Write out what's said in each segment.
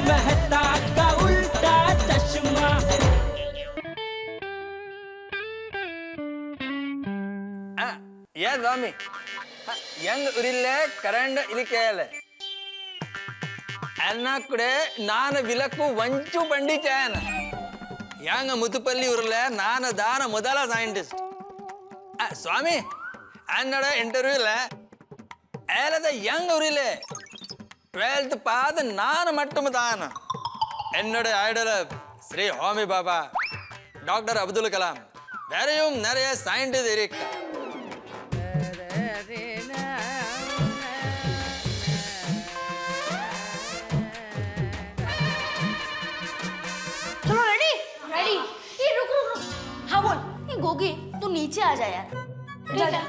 मेहता का उल्टा चश्मा। ये स्वामी यंग उरिल्ले करंड इलिकेले अन्ना कुडे नान विलक्कु वंचु बंडी चैन यंग मुतुपल्ली उरले नान दान मोदला साइंटिस्ट स्वामी अन्नडे इंटरव्यू ले ऐलद यंग उरिले 12th पाद नान मट्टम दान एन्नडे आइडल श्री होमी बाबा डॉक्टर अब्दुल कलाम वेरियम नरे साइंटिस्ट इरिक गोगी तू नीचे आ जा यार। जा जा।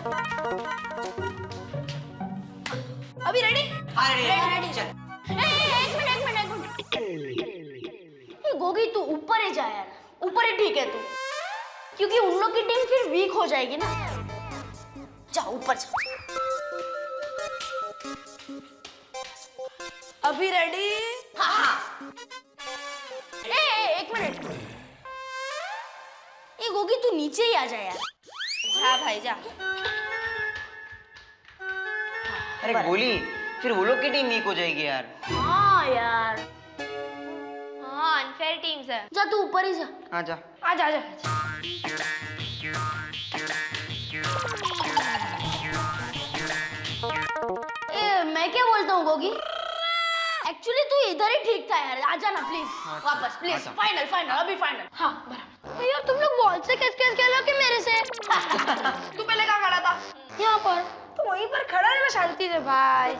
अभी रेडी? हाँ रेडी। चल। एक मिनट। गोगी तू ऊपर ही जा यार, ऊपर ही ठीक है तू, क्योंकि उन लोग की टीम फिर वीक हो जाएगी ना। जा ऊपर जा। अभी रेडी? हाँ। एक मिनट। ये गोगी तू नीचे ही आ जा यार। हाँ भाई जा। अरे गोली फिर वो लोग की टीम वीक हो जाएगी यार। हाँ यार। हाँ अनफेयर टीम्स है। जा तू ऊपर ही जा। हाँ जा। आ जा। मैं क्या बोलता हूँ गोगी, एक्चुअली तू इधर ही ठीक था यार, आजा ना प्लीज वापस प्लीज। फाइनल अभी फाइनल। हाँ बराबर। यार तुम लोग बॉल से किस खेलोगे मेरे से? तू पहले कहाँ खड़ा था? यहाँ पर। तो वहीं पर खड़ा है मैं शांति से भाई।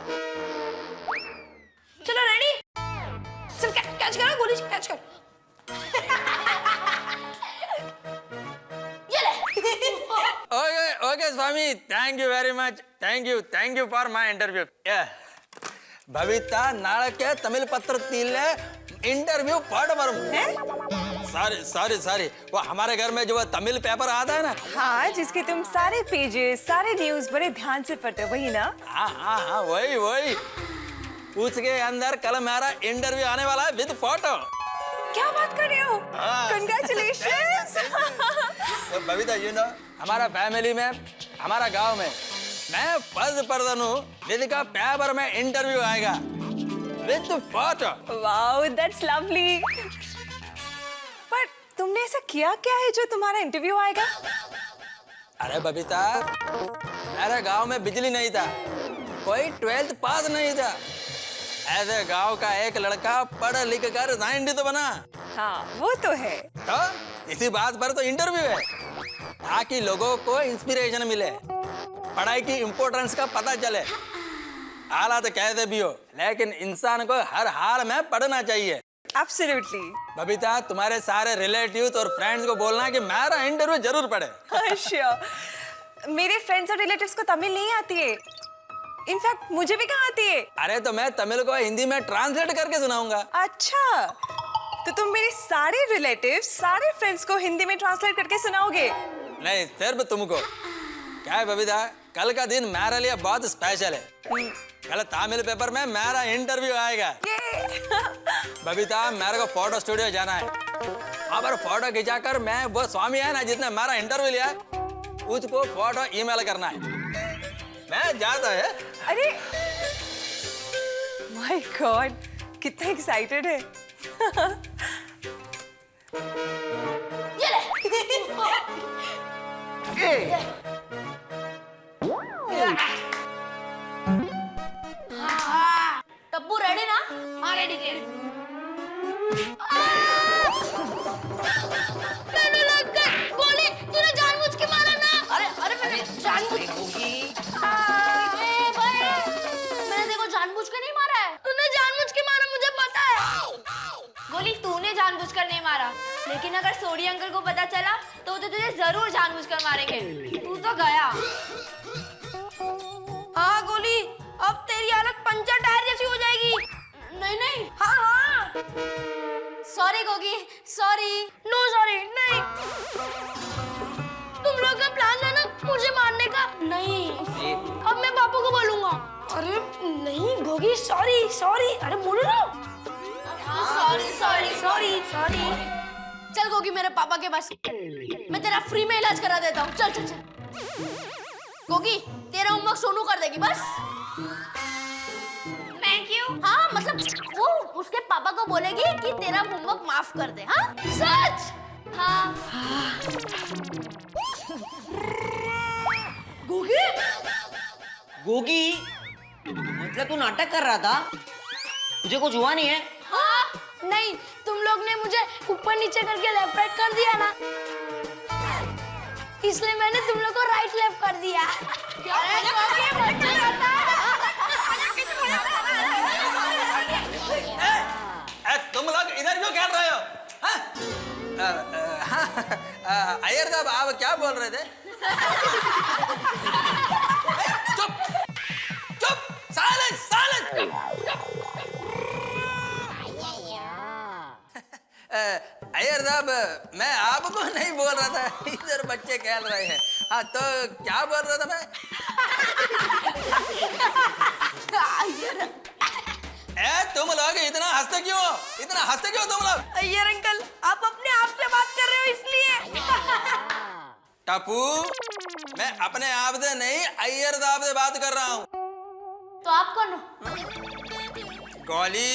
चलो रेडी? चल कैच करो, गोली कैच कर। ये ले। Okay Swami thank you very much thank you for my interview भविता नाळके तमिल पत्र तीले इंटरव्यू पढ़ वरम सॉरी वो हमारे घर में जो तमिल पेपर आता है ना। हाँ जिसके तुम सारे पेजेस सारे न्यूज़ बड़े ध्यान से पढ़ते हो वही ना। हाँ वही उसके अंदर कल मेरा इंटरव्यू आने वाला है विद फोटो। क्या बात कर रहे हो? Congratulations! तो बबीता यू नो हमारा फैमिली में हमारा गांव में मैं फर्स्ट पर्सन हूँ जिसका पेपर में इंटरव्यू आएगा with photo. Wow, that's lovely. पर तुमने ऐसा किया क्या है जो तुम्हारा इंटरव्यू आएगा? अरे बबीता मेरे गांव में बिजली नहीं था, कोई 12th पास नहीं था, ऐसे गांव का एक लड़का पढ़ लिख कर साइंटिस्ट बना। हाँ वो तो है। तो इसी बात पर तो इंटरव्यू है ताकि लोगों को इंस्पिरेशन मिले, पढ़ाई की इम्पोर्टेंस का पता चले। हालात कैसे भी हो लेकिन इंसान को हर हाल में पढ़ना चाहिए। Absolutely. बबीता तुम्हारे सारे रिलेटिव्स और फ्रेंड्स को बोलना कि मेरा इंटरव्यू जरूर पढ़े। Sure. मेरे फ्रेंड्स और रिलेटिव्स को तमिल नहीं आती है। इनफैक्ट मुझे भी कहाँ आती है। अरे तो मैं तमिल को हिंदी में ट्रांसलेट करके सुनाऊंगा। अच्छा तो तुम मेरे सारे रिलेटिव्स सारे फ्रेंड्स को हिंदी में ट्रांसलेट करके सुनाओगे? नहीं सिर्फ तुमको। क्या है बबीता कल का दिन मेरे लिए बहुत स्पेशल है। कल तमिल पेपर में मेरा इंटरव्यू आएगा। बबीता मेरे को फोटो स्टूडियो जाना है, वहाँ पर फोटो खिंचाकर मैं वो स्वामी है ना जिसने मेरा इंटरव्यू लिया उसको फोटो ईमेल करना है। मैं जाता है। अरे माय गॉड कितना एक्साइटेड है। ये ले। टप्पू रेडी ना? हाँ रेडी। मैंने लग गई गोली, तूने जानबूझ के मारा ना? अरे मैंने जानबूझ मैंने देखो जानबूझ के नहीं मारा है। तूने जानबूझ के मारा मुझे पता है। गोली तूने जानबूझकर नहीं मारा, लेकिन अगर सोडी अंकल को पता चला तो वो तो तुझे जरूर जानबूझकर मारेंगे। तू तो गया। हाँ गोली अब तेरी हालत पंचर टायर जैसी हो जाएगी। नहीं। हाँ। Sorry Gogi sorry. No sorry नहीं। तुम लोग का प्लान है ना मुझे मारने का? नहीं अब मैं पापा को बोलूंगा। अरे नहीं गोगी सॉरी। अरे बोलो ना। सॉरी। चल गोगी मेरे पापा के पास, मैं तेरा फ्री में इलाज करा देता हूँ। चल चल चल। गोगी तेरा होमवर्क सोनू कर देगी बस। मैं क्यों? हाँ मतलब वो उसके पापा को बोलेगी कि तेरा होमवर्क माफ कर दे। हाँ सच? हाँ। गोगी गोगी, मतलब तू नाटक कर रहा था? तुझे कुछ हुआ नहीं है? हाँ नहीं, तुम लोग ने मुझे ऊपर नीचे करके लेफ्ट राइट कर दिया ना, इसलिए मैंने तुम लोग को राइट लेफ्ट कर दिया। तुम लोग इधर क्यों खेल रहे हो? अय्यर साहब आप क्या बोल रहे थे? चुप चुप, साइलेंस साइलेंस। अय्यर साहब मैं आपको नहीं बोल रहा था, इधर बच्चे खेल रहे हैं। हाँ तो क्या बोल रहा था मैं? तुम लोग इतना हंसते क्यों? इतना हंसते क्यों तुम लोग? अय्यर अंकल, आप अपने आप से बात कर रहे हो इसलिए। टप्पू, मैं अपने आप से नहीं अय्यर साहब से बात कर रहा हूँ। तो आप कौन हो? गौली,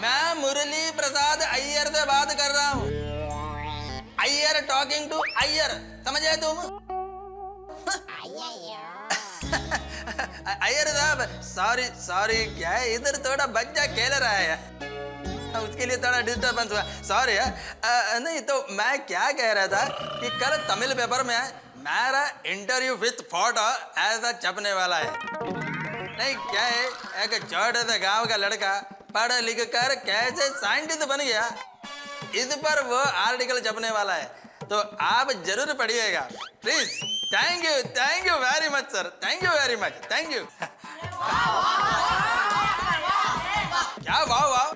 मैं मुरली प्रसाद अय्यर से बात कर रहा हूँ। अय्यर टॉकिंग टू अय्यर, समझे तुम? अय्यर साहब सॉरी सॉरी, क्या है इधर थोड़ा बच्चा खेल रहा है, उसके लिए थोड़ा डिस्टर्बेंस हुआ, सॉरी। नहीं तो मैं क्या कह रहा था कि कल तमिल पेपर में मेरा इंटरव्यू विथ फोटो ऐसा छपने वाला है। नहीं क्या है, एक छोटे से गांव का लड़का पढ़ लिख कर कैसे साइंटिस्ट बन गया, इस पर वो आर्टिकल छपने वाला है, तो आप जरूर पढ़िएगा please. Thank you very much sir, thank you very much, thank you. क्या वाह वाह,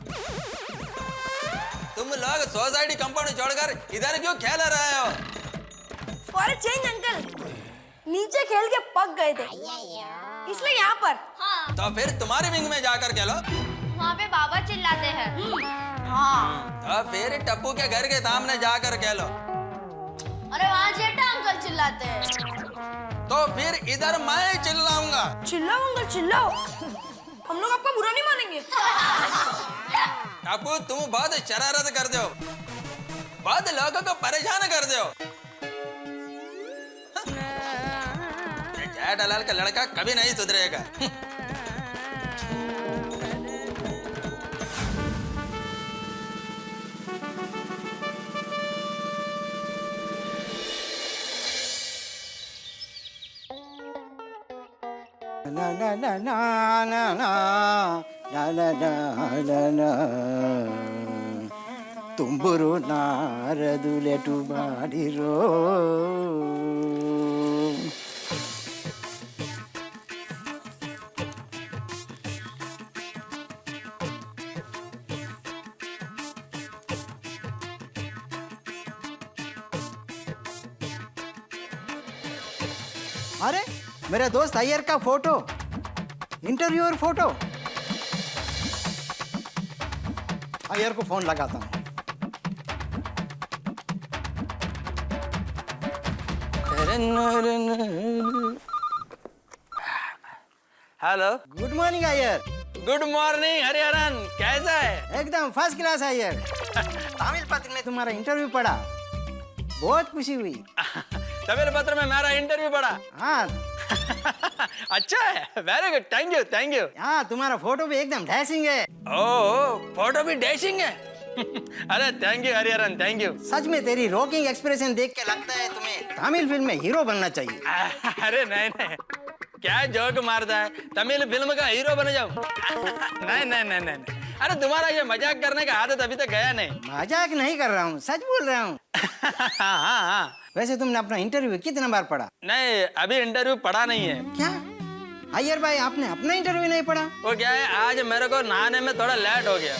तुम लोग सोसाइटी कंपाउंड छोड़कर इधर क्यों खेल रहे हो? फॉर चेंज अंकल, नीचे खेल के पक गए थे, इसलिए यहाँ पर। हाँ, तो फिर तुम्हारी विंग में जाकर खेलो। वहाँ पे बाबा चिल्लाते हैं। तो फिर टप्पू के घर के सामने जाकर खेलो। अरे वहाँ जेठा अंकल चिल्लाते हैं। तो फिर इधर मैं चिल्लाऊंगा। चिल्लाओ अंकल चिल्लाओ, हम लोग आपका बुरा नहीं मानेंगे। टप्पू तुम बहुत शरारत कर दो, बहुत लोगों को परेशान कर दो। ये जेठालाल का लड़का कभी नहीं सुधरेगा। na na na na na na na na na na Tumburu ನಾರದುಲೆಟು ಮಾಡಿರೋ अरे मेरे दोस्त अय्यर का फोटो, इंटरव्यूअर फोटो। अय्यर को फोन लगाता हूँ। Hello, good morning Iyer. Good morning Hariharan, कैसा है? एकदम फर्स्ट क्लास अय्यर। तमिल पत्र में तुम्हारा इंटरव्यू पढ़ा, बहुत खुशी हुई। तमिल पत्र में मेरा इंटरव्यू पढ़ा? हाँ अच्छा है, very good, thank you thank you. हाँ, तुम्हारा फोटो भी एकदम डैशिंग है। ओह, फोटो भी डैशिंग है। अरे thank you Hariharan, thank you. सच में तेरी रॉकिंग एक्सप्रेशन देख के लगता है तुम्हें तमिल फिल्म में हीरो बनना चाहिए। अरे नहीं नहीं, क्या जोक मारता है, तमिल फिल्म का हीरो बन जाऊं? नहीं नहीं नहीं नहीं, अरे तुम्हारा ये मजाक करने का आदत अभी तक गया नहीं। मजाक नहीं कर रहा हूँ, सच बोल रहा हूँ। हाँ हाँ हाँ। वैसे तुमने अपना इंटरव्यू कितने बार पढ़ा? नहीं, अभी इंटरव्यू पढ़ा नहीं है। क्या अय्यर भाई, आपने अपना इंटरव्यू नहीं पढ़ा? वो क्या है, आज मेरे को नहाने में थोड़ा लेट हो गया।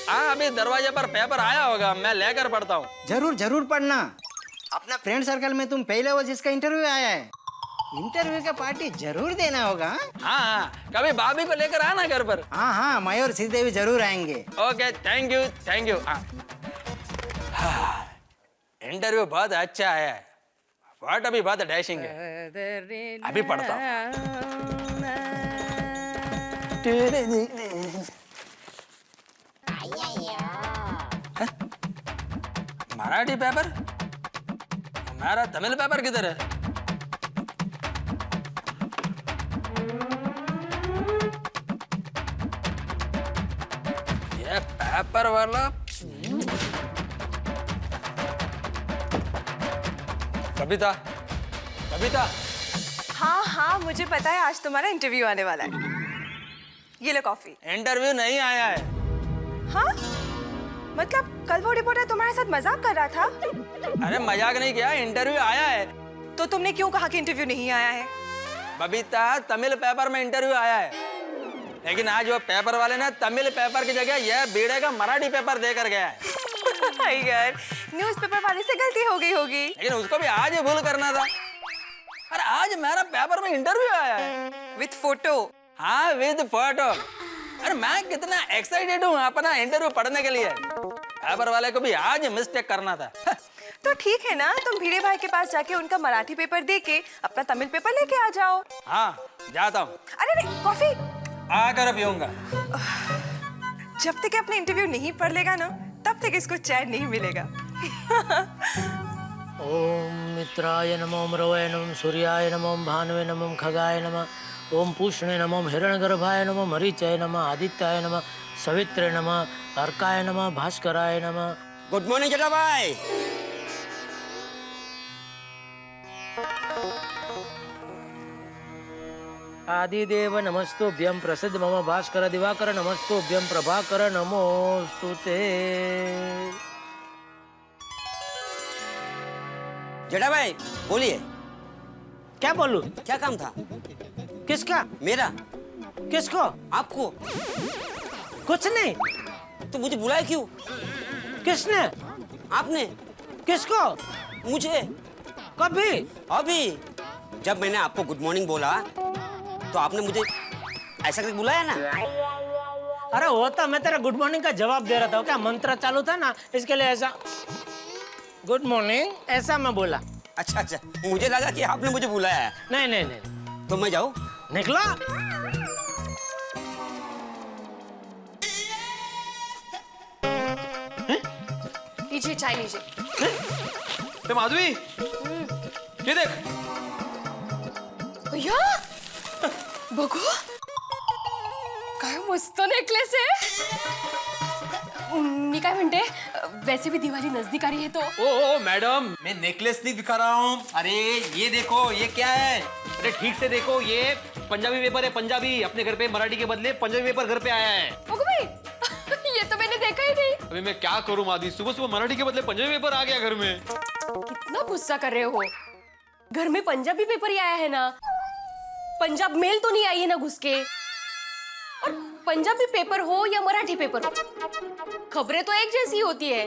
हाँ, अभी दरवाजे पर पेपर आया होगा, मैं लेकर पढ़ता हूँ। जरूर जरूर पढ़ना। अपना फ्रेंड सर्कल में तुम पहले हो जिसका इंटरव्यू आया है। इंटरव्यू का पार्टी जरूर देना होगा। हाँ हाँ, कभी भाभी को लेकर आना घर पर। हाँ हाँ, मैं और श्रीदेवी जरूर आएंगे। Okay, thank you thank you. हाँ, इंटरव्यू बहुत अच्छा है, व्हाट अभी बहुत डैशिंग है। अभी पढ़ता मराठी पेपर, हमारा तमिल पेपर किधर है? ये पेपर वाला कविता, कविता। हाँ हाँ, मुझे पता है आज तुम्हारा इंटरव्यू आने वाला है। ये लो कॉफी। इंटरव्यू नहीं आया है। हाँ? मतलब कल वो रिपोर्टर तुम्हारे साथ मजाक कर रहा था? अरे मजाक नहीं किया, इंटरव्यू आया है। तो तुमने क्यों कहा कि इंटरव्यू नहीं आया है? बबीता, तमिल पेपर में इंटरव्यू आया है, लेकिन आज वो पेपर वाले ने तमिल पेपर की जगह यह बीड़े का मराठी पेपर देकर गया है। यार, न्यूज़पेपर वाले से गलती हो गई होगी। लेकिन उसको भी आज ही भूल करना था। अरे आज मेरा पेपर में इंटरव्यू आया है, विथ फोटो। हाँ विद फोटो। अरे मैं कितना एक्साइटेड हूँ अपना इंटरव्यू पढ़ने के लिए। पेपर वाले को भी आज मिस्टेक करना था। तो ठीक है ना, तुम भिड़े भाई के पास जाके उनका मराठी पेपर दे के अपना तमिल पेपर लेके आ जाओ। हाँ जाता हूँ। अरे नहीं, कॉफी आकर पीऊंगा। जब तक अपना इंटरव्यू नहीं पढ़ लेगा ना, तब तक इसको चैन नहीं मिलेगा। ओम मित्राय नमो मरवय नमो सूर्याय नमो भानुवे नमो खगाय नमः ओम पूष्णे नमो हिरण्यगर्भाय नमो मरीचाय नमः आदित्याय नमः सवित्रे नमः अर्काय नमः भास्कराय नमः। गुड मॉर्निंग जेठा भाई। आदिदेव नमस्तुभ्यं प्रसिद्ध मम भास्कर दिवाकर नमस्तुभ्यं प्रभाकर नमोस्तुते। जेठा भाई बोलिए। क्या बोलूं? क्या काम था? किसका? मेरा। किसको? आपको। कुछ नहीं। तो मुझे बुलाया क्यों? किसने? आपने। किसको? मुझे। कभी? अभी जब मैंने आपको गुड मॉर्निंग बोला तो आपने मुझे ऐसा करके बुलाया ना। अरे होता, मैं तेरा गुड मॉर्निंग का जवाब दे रहा था। क्या मंत्र चालू था ना, इसके लिए ऐसा गुड मॉर्निंग ऐसा मैं बोला। अच्छा अच्छा, मुझे लगा कि आपने मुझे बुलाया है। नहीं नहीं नहीं। तो मैं जाऊँ? निकलो। लीजिए चाय लीजिए। माधवी, ये देख। भैया बघू, काय मस्त नेकलेस आहे। मी काय म्हणते, वैसे भी दिवाली नजदीक आ रही है तो। ओ मैडम, मैं नेकलेस नहीं दिखा रहा हूँ। अरे ये देखो, ये क्या है? अरे ठीक से देखो, ये पंजाबी पेपर है। पंजाबी अपने घर पे मराठी के बदले पंजाबी पेपर घर पे आया है। बघू भाई, ये तो मैंने देखा ही नहीं। अभी मैं क्या करूँ माधवी, सुबह सुबह मराठी के बदले पंजाबी पेपर आ गया घर में। कितना गुस्सा कर रहे हो? घर में पंजाबी पेपर ही आया है ना, पंजाब मेल तो नहीं आई है ना घुस के। और पंजाबी पेपर हो या मराठी पेपर हो, खबरें तो एक जैसी होती है।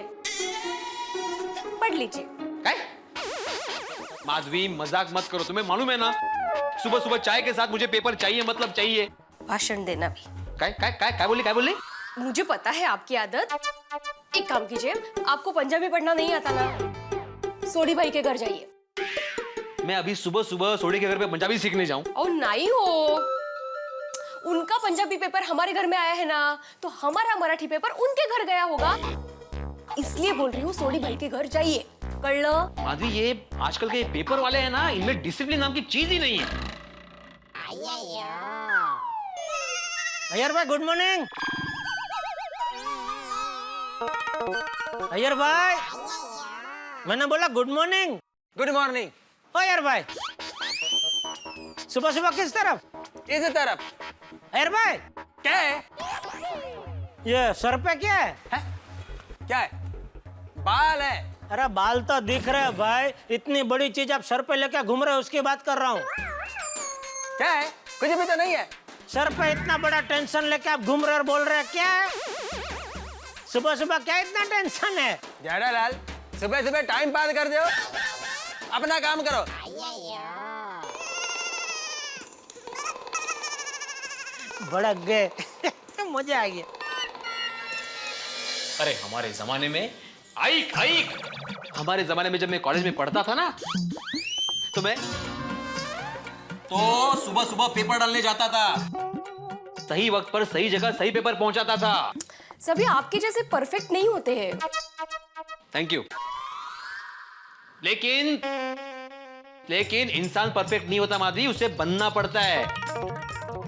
पढ़ लीजिए। काय? माधवी मजाक मत करो, तुम्हें मालूम है ना, सुबह सुबह चाय के साथ मुझे पेपर चाहिए, मतलब चाहिए। भाषण देना भी। काय काय काय काय बोली, काय बोली? मुझे पता है आपकी आदत। एक काम कीजिए, आपको पंजाबी पढ़ना नहीं आता ना, सोडी भाई के घर जाइए। मैं अभी सुबह सुबह सोडी के घर पे पंजाबी सीखने जाऊं? और नहीं हो, उनका पंजाबी पेपर हमारे घर में आया है ना, तो हमारा मराठी पेपर उनके घर गया होगा। इसलिए बोल रही हूँ, सोडी भाई के घर जाइए। कळलं? माधवी, ये आजकल के पेपर वाले हैं ना, इनमें डिसिप्लिन नाम की चीज ही नहीं है। अय्यर भाई गुड मॉर्निंग। अय्यर भाई, मैंने बोला गुड मॉर्निंग। Good morning. ओ अय्यर भाई, सुबह सुबह किस तरफ? इस तरफ। अय्यर भाई, क्या है? ये सर पे क्या है? क्या है? बाल है। अरे बाल तो दिख रहे हैं भाई, इतनी बड़ी चीज आप सर पे लेके घूम रहे हो, उसकी बात कर रहा हूँ। क्या है? कुछ भी तो नहीं है। सर पे इतना बड़ा टेंशन लेके आप घूम रहे और बोल रहे हैं क्या है? सुबह सुबह क्या इतना टेंशन है? जेठालाल, सुबह सुबह टाइम पास कर दो, अपना काम करो। भड़क गए। मजा आ गया। अरे हमारे जमाने में आइक आइक हमारे जमाने में जब मैं कॉलेज में पढ़ता था ना तो मैं सुबह सुबह पेपर डालने जाता था, सही वक्त पर सही जगह सही पेपर पहुंचाता था। सभी आपके जैसे परफेक्ट नहीं होते हैं। Thank you. लेकिन इंसान परफेक्ट नहीं होता माधवी, उसे बनना पड़ता है।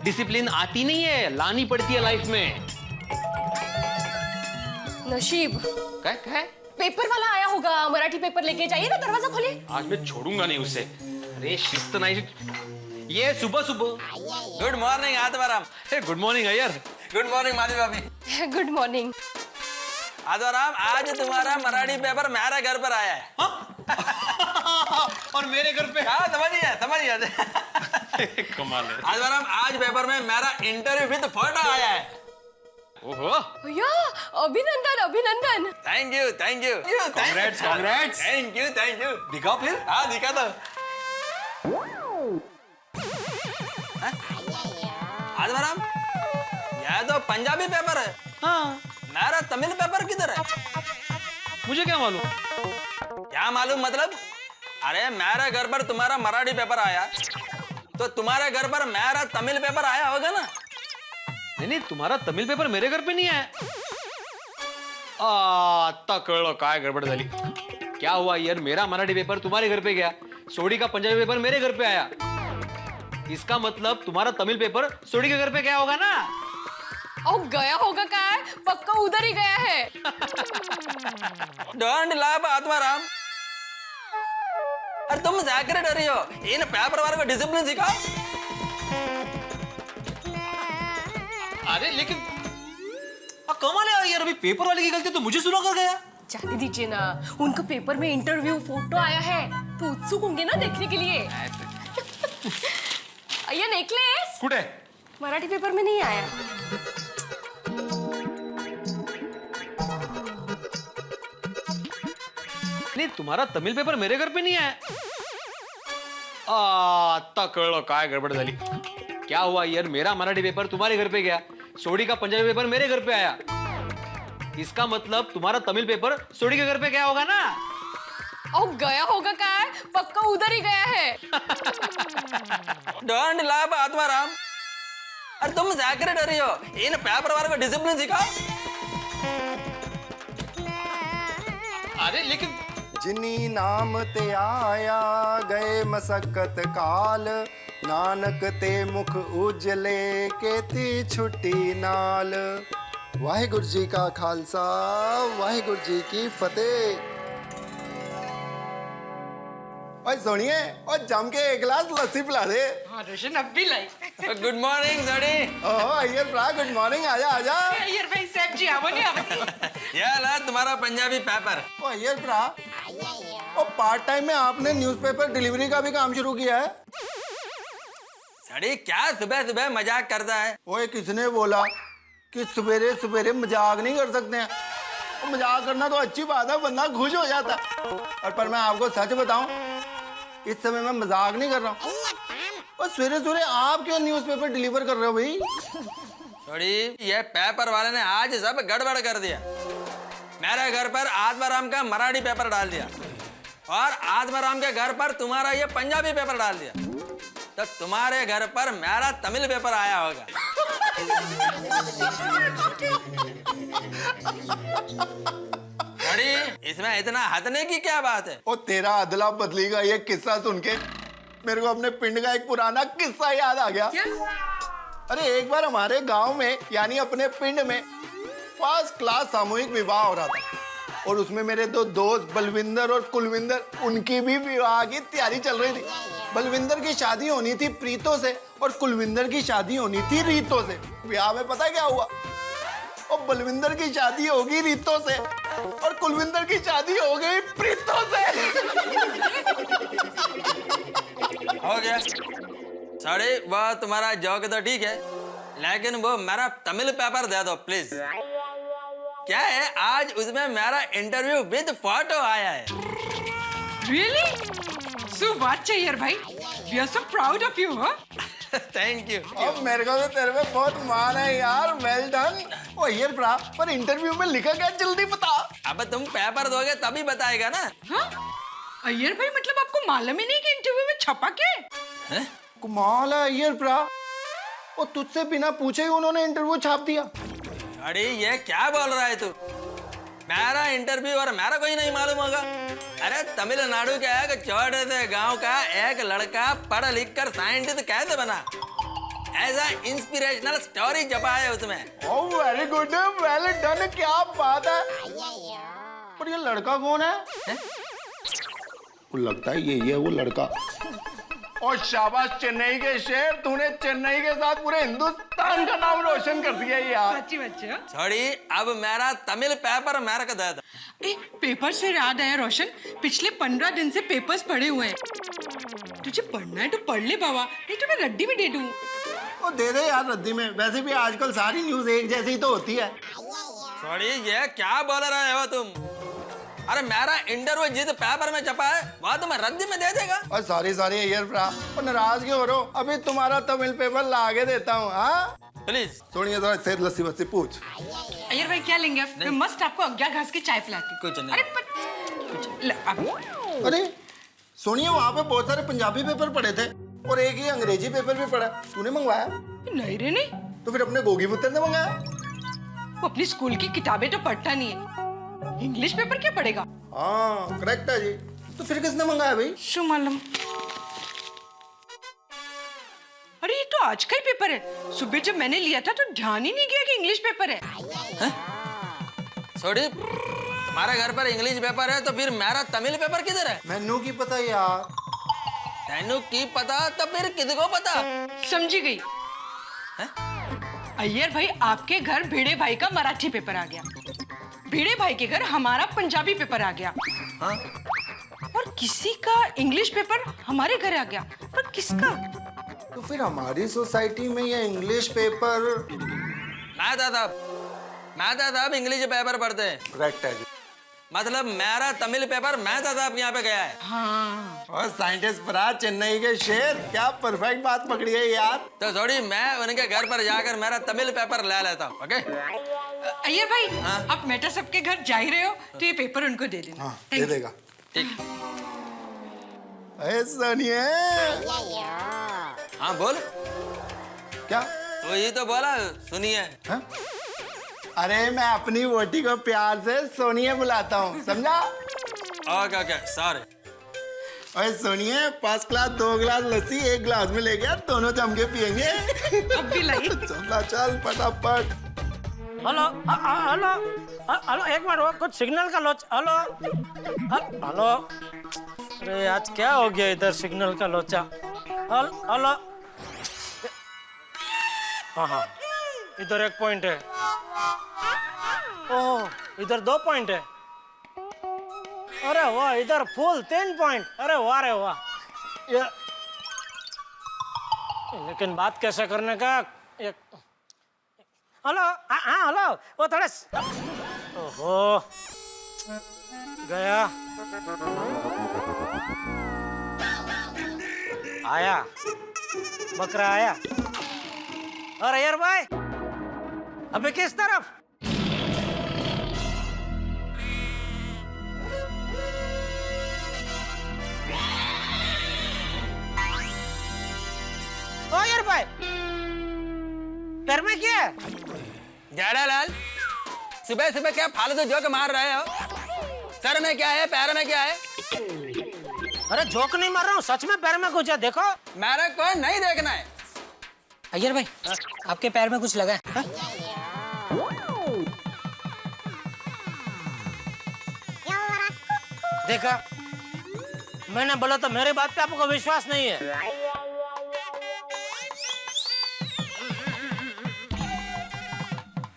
डिसिप्लिन आती नहीं है, लानी पड़ती है लाइफ में। नशीब क्या? पेपर वाला आया होगा, मराठी पेपर लेके जाइए ना, दरवाजा खोले। आज मैं छोड़ूंगा नहीं उसे। अरे शिस्त नहीं। ये सुबह सुबह good morning Atmaram. Good morning Iyer. Good morning Madhavi भाभी। Good morning. आत्माराम, आज तुम्हारा मराठी पेपर मेरा घर पर आया है। और मेरे घर पे? हाँ, समझिए। कमाल है। आत्माराम, आज पेपर में मेरा इंटरव्यू विद फोटो आया है। ओहो, भैया अभिनंदन अभिनंदन। Thank you. Congrats, congrats. Thank you. दिखाओ फिर। हाँ, दिखा दो। आत्माराम, यह तो पंजाबी पेपर है। हाँ, मेरा तमिल पेपर किधर है? मुझे क्या मालूम? क्या मालूम मतलब? अरे मेरे घर पर तुम्हारा मराठी पेपर आया तो तुम्हारे घर पर मेरा तमिल पेपर आया होगा ना? नहीं, तुम्हारा तमिल पेपर मेरे घर पे नहीं आया। आता कळलं काय गडबड झाली। क्या हुआ यार, मेरा मराठी पेपर तुम्हारे घर पे गया, सोडी का पंजाबी पेपर मेरे घर पे आया। इसका मतलब तुम्हारा तमिल पेपर सोडी के घर पे गया होगा ना? और गया होगा काय, पक्का उधर ही गया है। Don't laugh Atmaram. अरे तुम सेक्रेटरी हो, इन पेपर वालों को डिसिप्लिन सिखाओ। अरे लेकिन कमाल है यार, अभी पेपर वाले की गलती तो मुझे सुना कर गया। जाने दीजिए ना, उनका पेपर में इंटरव्यू फोटो आया है तो उत्सुक होंगे ना देखने के लिए। ये नेकलेस कुठे? मराठी पेपर में नहीं आया। नहीं, तुम्हारा तमिल पेपर मेरे घर पे नहीं आया। आता कळलं काय गडबड झाली। क्या हुआ यार, मेरा मराठी पेपर तुम्हारे घर पे गया, सोडी का पंजाबी पेपर मेरे घर पे आया। इसका मतलब तुम्हारा तमिल पेपर सोडी के घर पे गया होगा ना? और गया होगा काय, पक्का उधर ही गया है। Don't laugh Atmaram. अरे तुम सेक्रेटरी हो, इन पेपर वालों को डिसिप्लिन सिखाओ। अरे लेकिन जिनी नाम ते आया गए मसक्कत काल, नानक ते मुख उजले केती छुट्टी नाल। वाहिगुरु जी का खालसा, वाहिगुरु जी की फतेह। ओए सुनिए, और जम के एक गिलास लस्सी पिला दे। हाँ रोशन, अब भी लाई। गुड मॉर्निंग सड़ी। ओह अय्यर भ्रा, गुड मॉर्निंग। आजा आजा। अय्यर भाई साहब जी आवो नहीं आवो। यह ला तुम्हारा पंजाबी पेपर। ओ अय्यर भ्रा, और पार्ट टाइम में आपने न्यूज़पेपर डिलीवरी का भी काम शुरू किया है? सड़ी क्या सुबह सुबह मजाक करता है? ओए किसने बोला कि सवेरे सवेरे मजाक नहीं कर सकते हैं? और मजाक करना तो अच्छी बात है, बंदा खुश हो जाता है। और पर मैं आपको सच बताऊं, इस समय मैं मजाक नहीं कर रहा हूँ। और सवेरे सवेरे आप क्यों न्यूज़पेपर डिलीवर कर रहे हो भाई? सड़ी, ये पेपर वाले ने आज सब गड़बड़ कर दिया। मेरे घर पर आत्माराम का मराठी पेपर डाल दिया और आत्माराम के घर पर तुम्हारा ये पंजाबी पेपर डाल दिया। तो तुम्हारे घर पर मेरा तमिल पेपर आया होगा। सड़ी, इसमें इतना हंसने की क्या बात है? और तेरा अदला बदली का ये किस्सा सुन के मेरे को अपने पिंड का एक पुराना किस्सा याद आ गया। अरे एक बार हमारे गांव में यानी अपने पिंड में फर्स्ट क्लास सामूहिक विवाह हो रहा था और उसमें मेरे दो दोस्त बलविंदर और कुलविंदर, उनकी भी विवाह की तैयारी चल रही थी। बलविंदर की शादी होनी थी प्रीतो से और कुलविंदर की शादी होनी थी रीतो से। ब्याह में पता क्या हुआ? और बलविंदर की शादी होगी रीतो से और कुलविंदर की शादी हो गई प्रीतो से। हो गया सड़ी, वह तुम्हारा जोक तो ठीक है, लेकिन वो मेरा तमिल पेपर दे दो प्लीज। क्या है, आज उसमें मेरा इंटरव्यू विद फोटो आया है। Really? So what, Chayyar bhai? We are so proud of you, huh? Thank you. अब मेरे को तो तेरे में बहुत मान है यार, वेल डन। ओ अय्यर ब्रा, पर इंटरव्यू में लिखा क्या जल्दी बता। अब तुम पेपर दोगे तभी बताएगा ना। हाँ? अय्यर भाई मतलब आपको मालूम ही नहीं कि इंटरव्यू में छपा क्या है? कमाल है अय्यर ब्रा, वो तुझसे बिना पूछे ही उन्होंने इंटरव्यू छाप दिया। अरे ये क्या बोल रहा है तू? मेरा इंटरव्यू और मेरा कोई नहीं मालूम होगा। अरे तमिलनाडु के एक छोटे से गांव का एक लड़का पढ़ लिख कर साइंटिस्ट कैसे बना, ऐसा इंस्पिरेशनल स्टोरी छपा है उसमें। Oh very good, well done, क्या बात है। पर ये लड़का कौन है? वो लगता है यही है वो लड़का। और शाबाश चेन्नई के शेर, तूने चेन्नई के साथ पूरे हिंदुस्तान का नाम रोशन कर दिया यार। सच्ची बच्चे। सॉरी, अब मेरा तमिल पेपर मेरे को दे दो। पेपर से याद आया रोशन, पिछले 15 दिन से पेपर्स पढ़े हुए हैं। तुझे पढ़ना है तो पढ़ ले बाबा, नहीं तो मैं रद्दी में दे दूँ। वो दे दे यार रद्दी में, वैसे भी आजकल सारी न्यूज एक जैसी ही तो होती है। सॉरी, ये क्या बोल रहे हो तुम? अरे मेरा इंटरव्यू जिस पेपर में छपा है वह तुम्हें रद्दी में दे देगा। और सॉरी अय्यर ब्रा, और नाराज क्यों हो रहे हो? अभी तुम्हारा तमिल पेपर ला के देता हूँ। हाँ प्लीज सोनिया, थोड़ा सेठ लस्सी वस्सी पूछ। अय्यर भाई क्या लेंगे? मैं मस्त आपको अज्ञा घास की चाय पिलाती। कुछ नहीं। अरे सोनिया, वहाँ पे बहुत सारे पंजाबी पेपर पढ़े थे और एक ही अंग्रेजी पेपर भी पढ़ा, तूने मंगवाया? नहीं रे नहीं। तो फिर अपने गोगी पुत्र ने मंगाया? वो अपनी स्कूल की किताबें तो पढ़ता नहीं है, इंग्लिश पेपर क्या पढ़ेगा? हाँ करेक्ट है जी। तो फिर किसने मंगाया भाई? शो मालूम। अरे ये तो आज का ही पेपर है। सुबह जब मैंने लिया था तो ध्यान ही नहीं किया कि इंग्लिश पेपर है। सॉरी, हमारे घर पर इंग्लिश पेपर है तो फिर मेरा तमिल पेपर किधर है? मैनू की पता यार। तेनू की पता तो फिर किसको पता? समझी गई। अय्यर भाई, आपके घर भिड़े भाई का मराठी पेपर आ गया, भिड़े भाई के घर हमारा पंजाबी पेपर आ गया। हाँ? और किसी का इंग्लिश पेपर हमारे घर आ गया, पर किसका? तो फिर हमारी सोसाइटी में ये इंग्लिश पेपर। मैं साहब इंग्लिश पेपर पढ़ते हैं। करेक्ट है जी। मतलब मेरा तमिल पेपर मैं साहब यहाँ पे गया है। हाँ। और साइंटिस्ट ब्रा, चेन्नई के शेर, क्या परफेक्ट बात पकड़ी है यार। तो थोड़ी मैं उनके घर पर जाकर मेरा तमिल पेपर ले लेता हूँ। ओके अय्यर भाई, आप मेटा सबके घर जा ही रहे हो तो ये पेपर उनको दे देना। हाँ दे देगा। ठीक। सोनिया। हाँ बोल। क्या? तो ये तो बोला सुनिए। हाँ? अरे मैं अपनी वोटी को प्यार से सोनिया बुलाता हूँ, समझा? Okay okay sorry. अरे सोनिया, 5 ग्लास 2 ग्लास लस्सी 1 ग्लास में ले गया, दोनों जम के पियेंगे। अब भी लाई। चल फटाफट। हेलो हेलो हेलो, एक मिनट, वो कुछ सिग्नल का लोच। हेलो हेलो, अरे आज क्या हो गया इधर सिग्नल का लोचा? हेलो, हाँ हाँ, इधर 1 पॉइंट है। ओह, इधर 2 पॉइंट है। अरे वाह, इधर फुल 3 पॉइंट। अरे वाह रे वाह। लेकिन बात कैसे करने का? हेलो, हाँ हेलो, वो थोड़ा। ओहो, गया। आया, बकरा आया। और अय्यर भाई, अबे किस तरफ? ओ अय्यर भाई, पैर में क्या है? जेठालाल, सुबह सुबह क्या फालतू जोक मार रहे हो? सर में क्या है, पैर में क्या है? अरे जोक नहीं मार रहा हूँ, सच में पैर में कुछ है, देखो। मेरे को नहीं देखना है। अय्यर भाई, आपके पैर में कुछ लगा है? देखा, मैंने बोला तो मेरी बात पे आपको विश्वास नहीं है।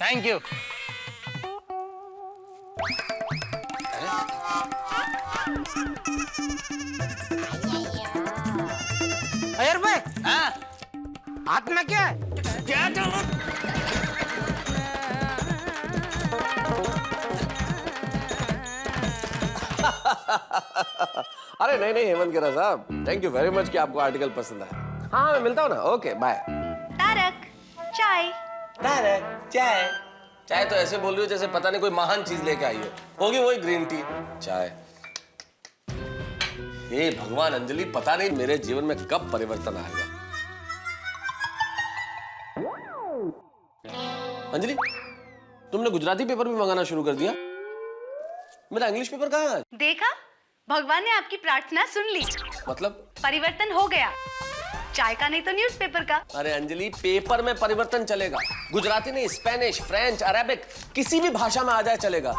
Thank you. अय्यर भाई, हाँ? हाथ में क्या है? क्या अरे नहीं नहीं हेमंत गिरा साहब, थैंक यू वेरी मच कि आपको आर्टिकल पसंद आया। हाँ मैं मिलता हूँ ना, ओके बाय। तारक चाय। चाय चाय तो ऐसे बोल रही हो जैसे पता नहीं कोई महान चीज लेके आई हो। होगी वही ग्रीन टी चाय। ये भगवान अंजलि, पता नहीं मेरे जीवन में कब परिवर्तन आएगा। अंजलि तुमने गुजराती पेपर भी मंगाना शुरू कर दिया? मेरा इंग्लिश पेपर कहाँ है? देखा, भगवान ने आपकी प्रार्थना सुन ली। मतलब? परिवर्तन हो गया, चाय का नहीं तो न्यूज़पेपर का। अरे अंजलि, पेपर में परिवर्तन चलेगा। गुजराती नहीं, स्पेनिश, फ्रेंच, अरेबिक, किसी भी भाषा में आ जाए चलेगा,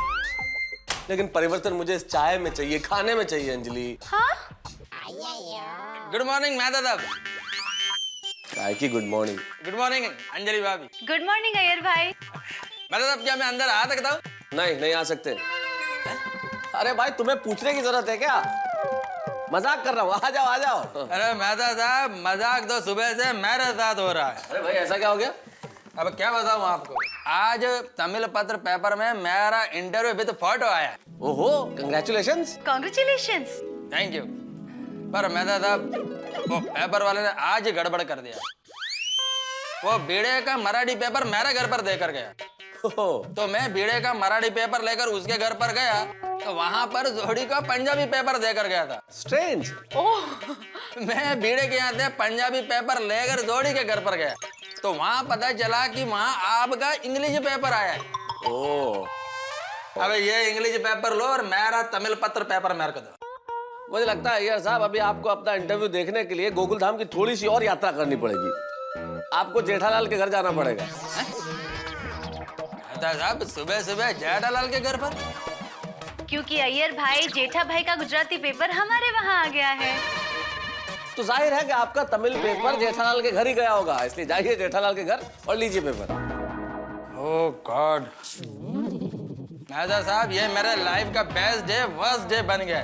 लेकिन परिवर्तन मुझे इस चाय में चाहिए, खाने में चाहिए अंजलि। हाँ? गुड मॉर्निंग मेहता साहब। चाय की good morning. Good morning Anjali भाभी। गुड मॉर्निंग अय्यर भाई। मेहता साहब क्या मैं अंदर आ सकता हूँ? नहीं नहीं आ सकते। अरे भाई तुम्हें पूछने की जरूरत है क्या? मजाक कर रहा हूँ, आ जाओ आ जाओ। अरे मेहता साहब मजाक तो सुबह से मेरे साथ हो रहा है। अरे भाई ऐसा क्या हो गया? अब क्या बताऊँ आपको, आज तमिल पत्र पेपर में मेरा इंटरव्यू विद फोटो आया। ओहो, कंग्रेचुलेशंस। कॉन्ग्रेचुलेशंस। Thank you. पर मेहता साहब वो पेपर वाले ने आज गड़बड़ कर दिया। वो बीड़े का मराठी पेपर मेरे घर पर देकर गया। तो मैं बीड़े का मराठी पेपर लेकर उसके घर पर गया, तो वहां पर जोड़ी का पंजाबी पेपर देकर गया था। स्ट्रेंज। मैं बीड़े के यहाँ से पंजाबी पेपर लेकर जोड़ी के घर पर गया, तो वहां पता चला कि वहां आपका इंग्लिश पेपर आया है। ओह। अब ये इंग्लिश पेपर लो और मेरा तमिल पत्र पेपर मेरे को दो। मुझे लगता है यार साहब, अभी आपको अपना इंटरव्यू देखने के लिए गोकुल धाम की थोड़ी सी और यात्रा करनी पड़ेगी। आपको जेठालाल के घर जाना पड़ेगा। साहब सुबह सुबह जेठालाल के घर पर? क्योंकि अय्यर भाई जेठा भाई का गुजराती पेपर हमारे वहाँ आ गया है। तो जाहिर है कि आपका तमिल पेपर जेठालाल के घर ही गया होगा, इसलिए जाइए जेठालाल के घर और लीजिए पेपर। ओह गॉड, मेहता साहब ये मेरे लाइफ का बेस्ट डे, वर्स्ट डे बन गया।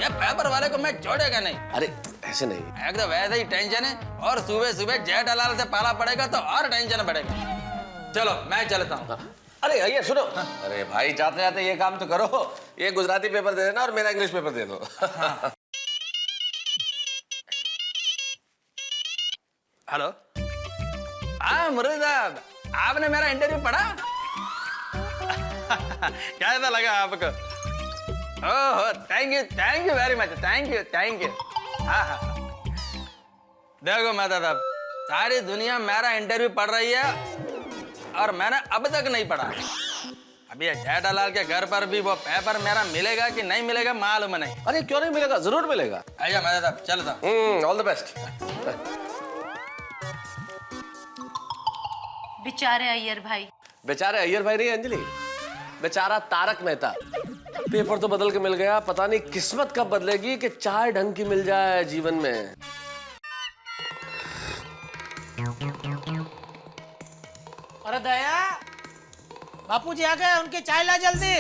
ये पेपर वाले को मैं छोड़ेगा नहीं। अरे ऐसे नहीं, एकदम वैसे ही टेंशन है, और सुबह सुबह जेठालाल से पाला पड़ेगा तो और टेंशन बढ़ेगा। चलो मैं चलता हूँ। अरे ये सुनो। अरे भाई जाते जाते ये काम तो करो, ये गुजराती पेपर दे देना और मेरा इंग्लिश पेपर दे दो। हेलो, हाँ मुरली साहब, आपने मेरा इंटरव्यू पढ़ा? कैसा लगा आपको? Oh thank you very much, thank you. हाँ हाँ देखो मेहता साहब, सारी दुनिया मेरा इंटरव्यू पढ़ रही है और मैंने अब तक नहीं पढ़ा। अभी जेठालाल के घर पर भी वो पेपर मेरा मिलेगा कि नहीं मिलेगा मालूम नहीं। अरे क्यों नहीं मिलेगा, जरूर मिलेगा। आइए मेहता साहब, चलता हूँ। All the best. बेचारे अय्यर भाई। बेचारे अय्यर भाई नहीं अंजलि, बेचारा तारक मेहता। पेपर तो बदल के मिल गया, पता नहीं किस्मत कब बदलेगी कि चाय ढंग की मिल जाए जीवन में। अरे दया, बापूजी आ गए, उनके चाय ला जल्दी।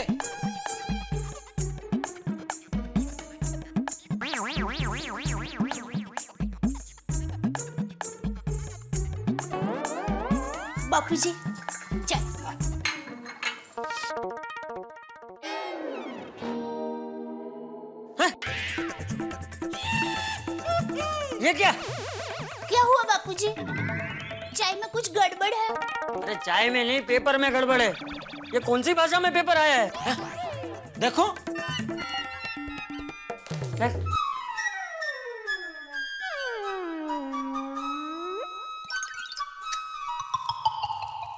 बापूजी चाय। ये क्या? क्या हुआ बापूजी? चाय में कुछ गड़बड़ है? अरे चाय में नहीं, पेपर में गड़बड़ है। ये कौन सी भाषा में पेपर आया है? देखो।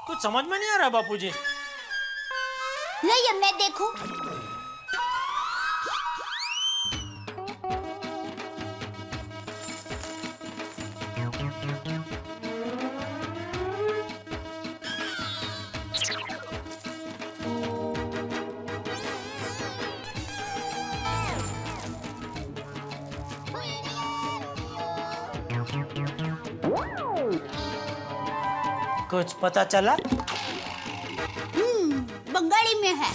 कुछ समझ में नहीं आ रहा बापूजी। नहीं मैं देखूं। कुछ पता चला? बंगाली में है।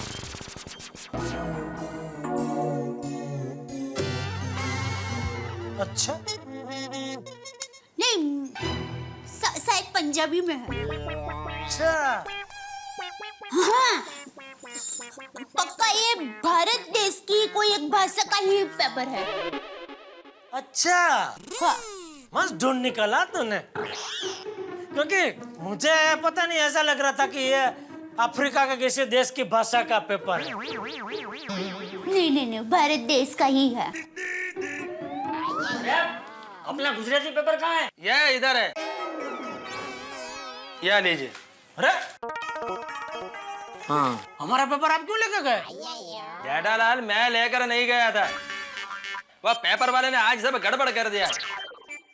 अच्छा। नहीं शायद पंजाबी में है। अच्छा। हाँ पक्का ये भारत देश की कोई एक भाषा का ही पेपर है। अच्छा। हाँ मस्त ढूंढ निकाला तूने, क्योंकि मुझे पता नहीं, ऐसा लग रहा था कि ये अफ्रीका के किसी देश की भाषा का पेपर है। नहीं, भारत देश का ही है। अपना गुजराती पेपर कहाँ है? ये इधर है, यह लीजिए। अरे हाँ, हमारा पेपर आप क्यों लेके गए? जेठालाल, मैं लेकर नहीं गया था, वह पेपर वाले ने आज सब गड़बड़ कर दिया,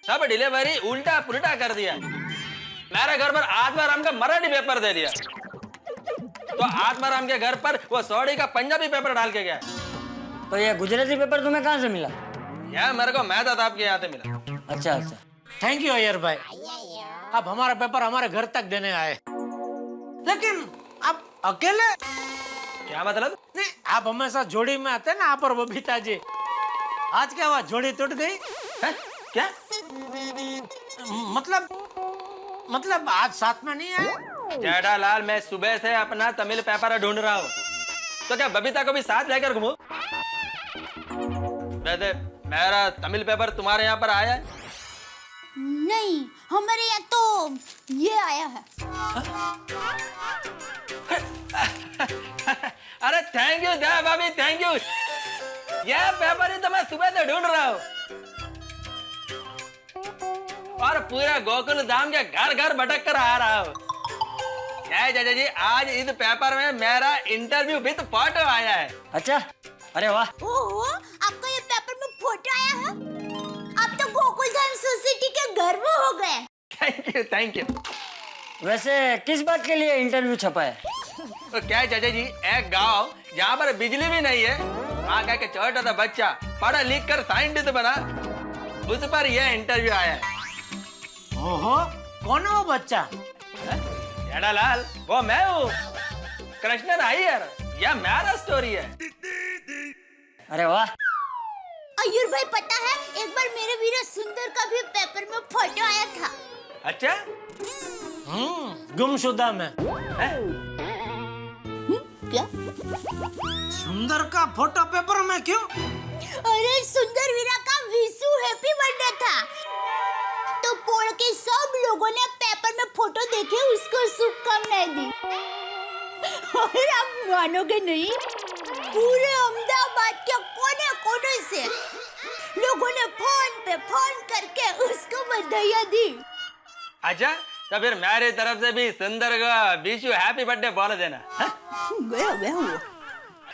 सब डिलीवरी उल्टा पुल्टा कर दिया। मेरे घर पर आत्माराम का मराठी पेपर दे दिया, तो आत्माराम के घर पर वो सौड़ी का पंजाबी पेपर डाल के गया। तो ये गुजराती पेपर तुम्हें कहाँ से मिला? यह मेरे को मेहता साहब के यहाँ से मिला। अच्छा अच्छा, थैंक यू अय्यर भाई, आप हमारा पेपर हमारे घर तक देने आए। लेकिन आप अकेले? क्या मतलब? नहीं, आप हमेशा जोड़ी में आते ना, आप और बबीता जी। आज क्या हुआ, जोड़ी टूट गई? है? क्या मतलब आज साथ में नहीं आए? जेठालाल, मैं सुबह से अपना तमिल पेपर ढूंढ रहा हूँ, तो क्या बबीता को भी साथ लेकर घूमूं? वैसे मेरा तमिल पेपर तुम्हारे यहाँ पर आया है? नहीं, हमारे यहाँ तो ये आया है। अरे थैंक यू दया भाभी, थैंक यू। यह पेपर ही तो मैं सुबह से ढूंढ रहा हूँ, और पूरा गोकुल धाम के घर घर भटक कर आ रहा हूँ। जय चाचा जी, आज इस पेपर में मेरा इंटरव्यू विद फोटो आया है। अच्छा, अरे वाह। ओहो, आपका ये पेपर में फोटो आया है? आप तो गोकुल धाम सोसाइटी के गर्व हो गए। Thank you, thank you. वैसे किस बात के लिए इंटरव्यू छपा है? तो क्या है चाचा जी, एक गांव जहाँ पर बिजली भी नहीं है, वहाँ का एक छोटा सा बच्चा पढ़ा लिख कर साइंटिस्ट बना, उस पर यह इंटरव्यू आया है। ओहो, कौन है वो बच्चा? जेठालाल, वो मैं हूँ, कृष्णन अय्यर। यह मेरा स्टोरी है। अरे वाह। अय्यर भाई, पता है एक बार मेरे वीरा सुंदर का भी पेपर में फोटो आया था। अच्छा? गुमशुदा में। क्या? सुंदर का फोटो पेपर में क्यों? अरे सुंदर वीरा का विशु हैप्पी बर्थडे था, तो पोड़ के सब लोगों ने पेपर में फोटो देखे उसको शुभकामनाएं दी। और आप मानोगे नहीं, पूरे अहमदाबाद के कोने कोने से लोगों ने फोन पे फोन करके उसको बधाइयां दी। अच्छा, तो फिर मेरी तरफ से भी सुंदर को विश यू हैप्पी बर्थडे बोल देना। गया हुआ।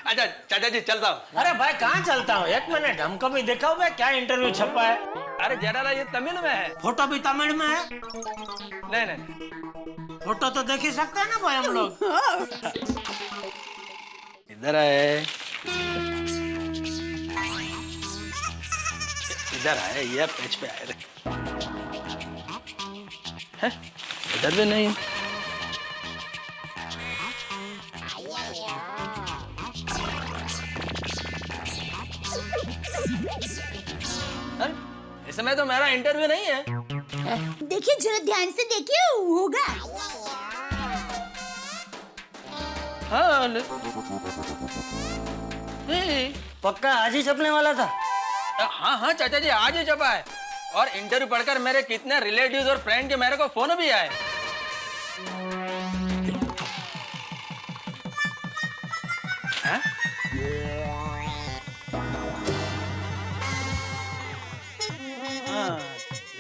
अच्छा चाचा जी, चलता हूँ। अरे भाई, कहाँ चलता हूँ? एक मिनट, हमको भी दिखाओ भाई, क्या इंटरव्यू छपा है? अरे जेठालाल, ये तमिल में है। फोटो भी तमिल में है? नहीं, फोटो तो देख ही सकते हैं ना भाई हम लोग। इधर है, इधर आए, ये पेज पे आए। इधर भी नहीं। इसमें तो मेरा इंटरव्यू नहीं है। देखिए, जरा ध्यान से देखिए, होगा। हाँ, पक्का आज ही छपने वाला था? हाँ हाँ चाचा जी, आज ही छपा है। और इंटरव्यू पढ़कर मेरे कितने रिलेटिव्स और फ्रेंड के मेरे को फोन भी आए।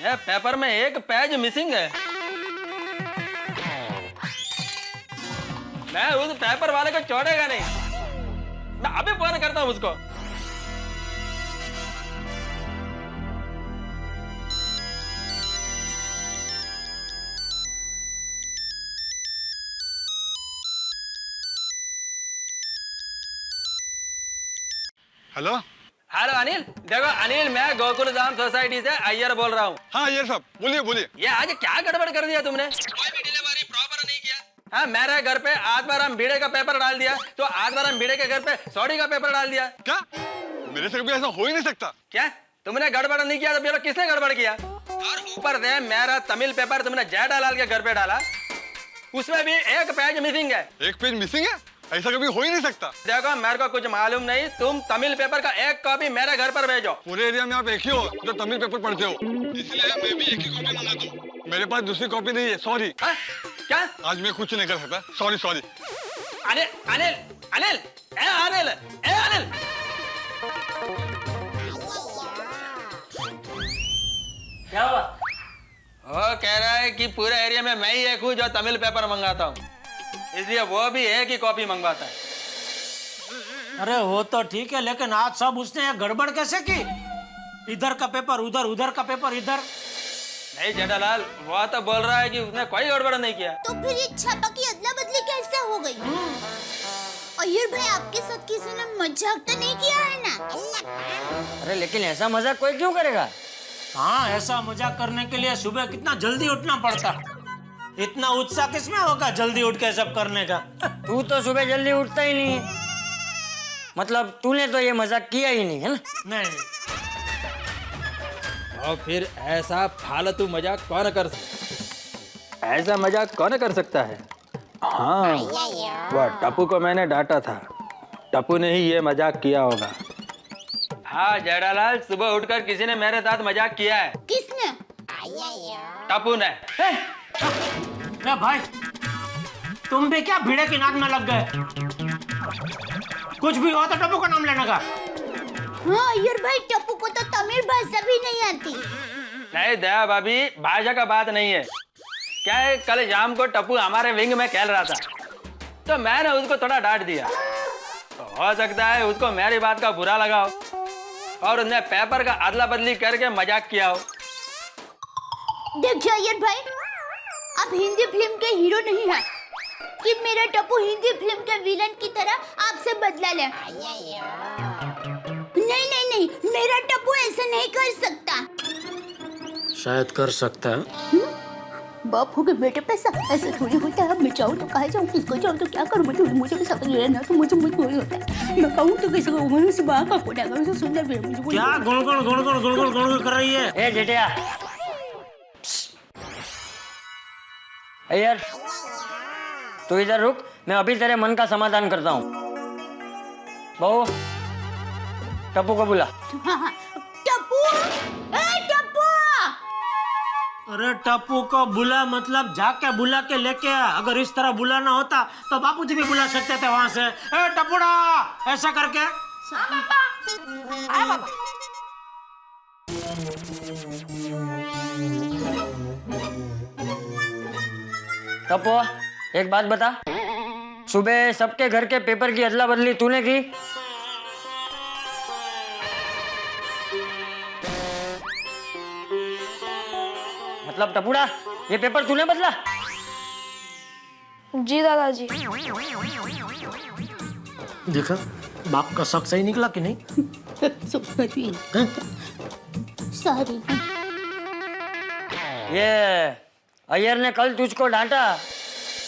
ये पेपर में एक पेज मिसिंग है। मैं उस पेपर वाले को छोड़ेगा नहीं, मैं अभी फोन करता हूँ उसको। हेलो हेलो अनिल, देखो अनिल, मैं गोकुल धाम सोसाइटी से अय्यर बोल रहा हूँ। हाँ अय्यर साहब, बोलिए बोलिए। ये आज क्या गड़बड़ कर दिया तुमने? कोई भी डिलीवरी प्रॉपर नहीं किया। हाँ, मेरे घर पे आत्माराम भिड़े का पेपर डाल दिया, तो आत्माराम भिड़े के घर पे सौड़ी का पेपर डाल दिया। क्या? मेरे से कभी ऐसा हो ही नहीं सकता। क्या तुमने गड़बड़ नहीं किया तो फिर किसने गड़बड़ किया? और ऊपर से मेरा तमिल पेपर तुमने जेठालाल के घर पे डाला, उसमें भी एक पेज मिसिंग है। एक पेज मिसिंग है? ऐसा कभी हो ही नहीं सकता। देखो मेरे को कुछ मालूम नहीं, तुम तमिल पेपर का एक कॉपी मेरे घर पर भेजो। पूरे एरिया में आप एक ही हो जो तमिल पेपर पढ़ते हो, इसलिए मैं भी एक ही कॉपी मंगाता हूँ। मेरे पास दूसरी कॉपी नहीं है, सॉरी। क्या? आज मैं कुछ नहीं कर सकता, सॉरी सॉरी। अनिल अनिल अनिल ए अनिल ए अनिल, क्या हुआ? वो कह रहा है कि पूरे एरिया में मैं ही एक हूँ जो तमिल पेपर मंगाता हूँ, इसलिए वो भी एक ही कॉपी मंगवाता है। अरे वो तो ठीक है, लेकिन आज सब उसने ये गड़बड़ कैसे की? इधर का पेपर उधर, उधर का पेपर इधर। नहीं जेठालाल, वो तो बोल रहा है कि उसने कोई गड़बड़ नहीं किया। तो फिर ये छापा की अदला बदली कैसे हो गई? अय्यर भाई, आपके साथ किसी ने मजाक तो नहीं किया है ना? अरे लेकिन ऐसा मजाक कोई क्यों करेगा? हाँ, ऐसा मजाक करने के लिए सुबह कितना जल्दी उठना पड़ता। इतना उत्साह किसमें होगा जल्दी उठ के सब करने का? तू तो सुबह जल्दी उठता ही नहीं है, मतलब तूने तो ये मजाक किया ही नहीं है ना? नहीं। और फिर ऐसा फालतू मजाक कौन कर सकता? ऐसा मजाक कौन कर सकता है? हाँ, वह टप्पू को मैंने डांटा था, टप्पू ने ही ये मजाक किया होगा। हाँ जेठालाल, सुबह उठकर किसी ने मेरे साथ मजाक किया है। किसने? टप्पू ने। अरे भाई, तुम भी क्या भिड़े की नाक में लग गए? कुछ भी हो तो टप्पू का नाम लेने का। हाँ अय्यर भाई, टप्पू को तो तमिल भाषा भी नहीं आती। नहीं दया भाभी, भाषा का बात नहीं है। क्या है, कल शाम को टप्पू हमारे विंग में खेल रहा था, तो मैंने उसको थोड़ा डांट दिया। तो हो सकता है उसको मेरी बात का बुरा लगा हो और उसने पेपर का अदला बदली करके मजाक किया हो। देखिए अय्यर भाई, आप हिंदी फिल्म के हीरो नहीं हैं कि मेरा टप्पू हिंदी फिल्म के विलन की तरह आपसे बदला ले। नहीं नहीं नहीं, मेरा टप्पू ऐसा नहीं कर सकता। शायद कर सकता है। बाप हो गए बेटे, पैसा ऐसे थोड़ी होता है। मैं चाहूँ तो कहा जाऊँ, किसको जाऊँ तो क्या करूँ? मुझे भी समझ नहीं ना, तो मुझे थोड़ी होता है। मैं कहूँ तो कैसे कहूँ? मैंने से बाहर का कोड़ा कर सुंदर भी मुझे क्या गुणगुण गुणगुण गुणगुण गुणगुण कर रही है? ए जेठिया, यार तू इधर रुक, मैं अभी तेरे मन का समाधान करता हूँ। बहू, टप्पू को बुला। टप्पू, ए टप्पू! अरे टप्पू को बुला मतलब जाके बुला के लेके आ। अगर इस तरह बुलाना होता तो बापूजी भी बुला सकते थे वहां से। ए टप्पूड़ा, ऐसा करके। हाँ पापा, आया पापा। टप्पू, एक बात बता, सुबह सबके घर के पेपर की अदला बदली तूने की? मतलब टपुड़ा, ये पेपर तूने बदला? जी दादाजी। देखा, बाप का शक सही निकला कि नहीं? सॉरी। ये अय्यर ने कल तुझको डांटा,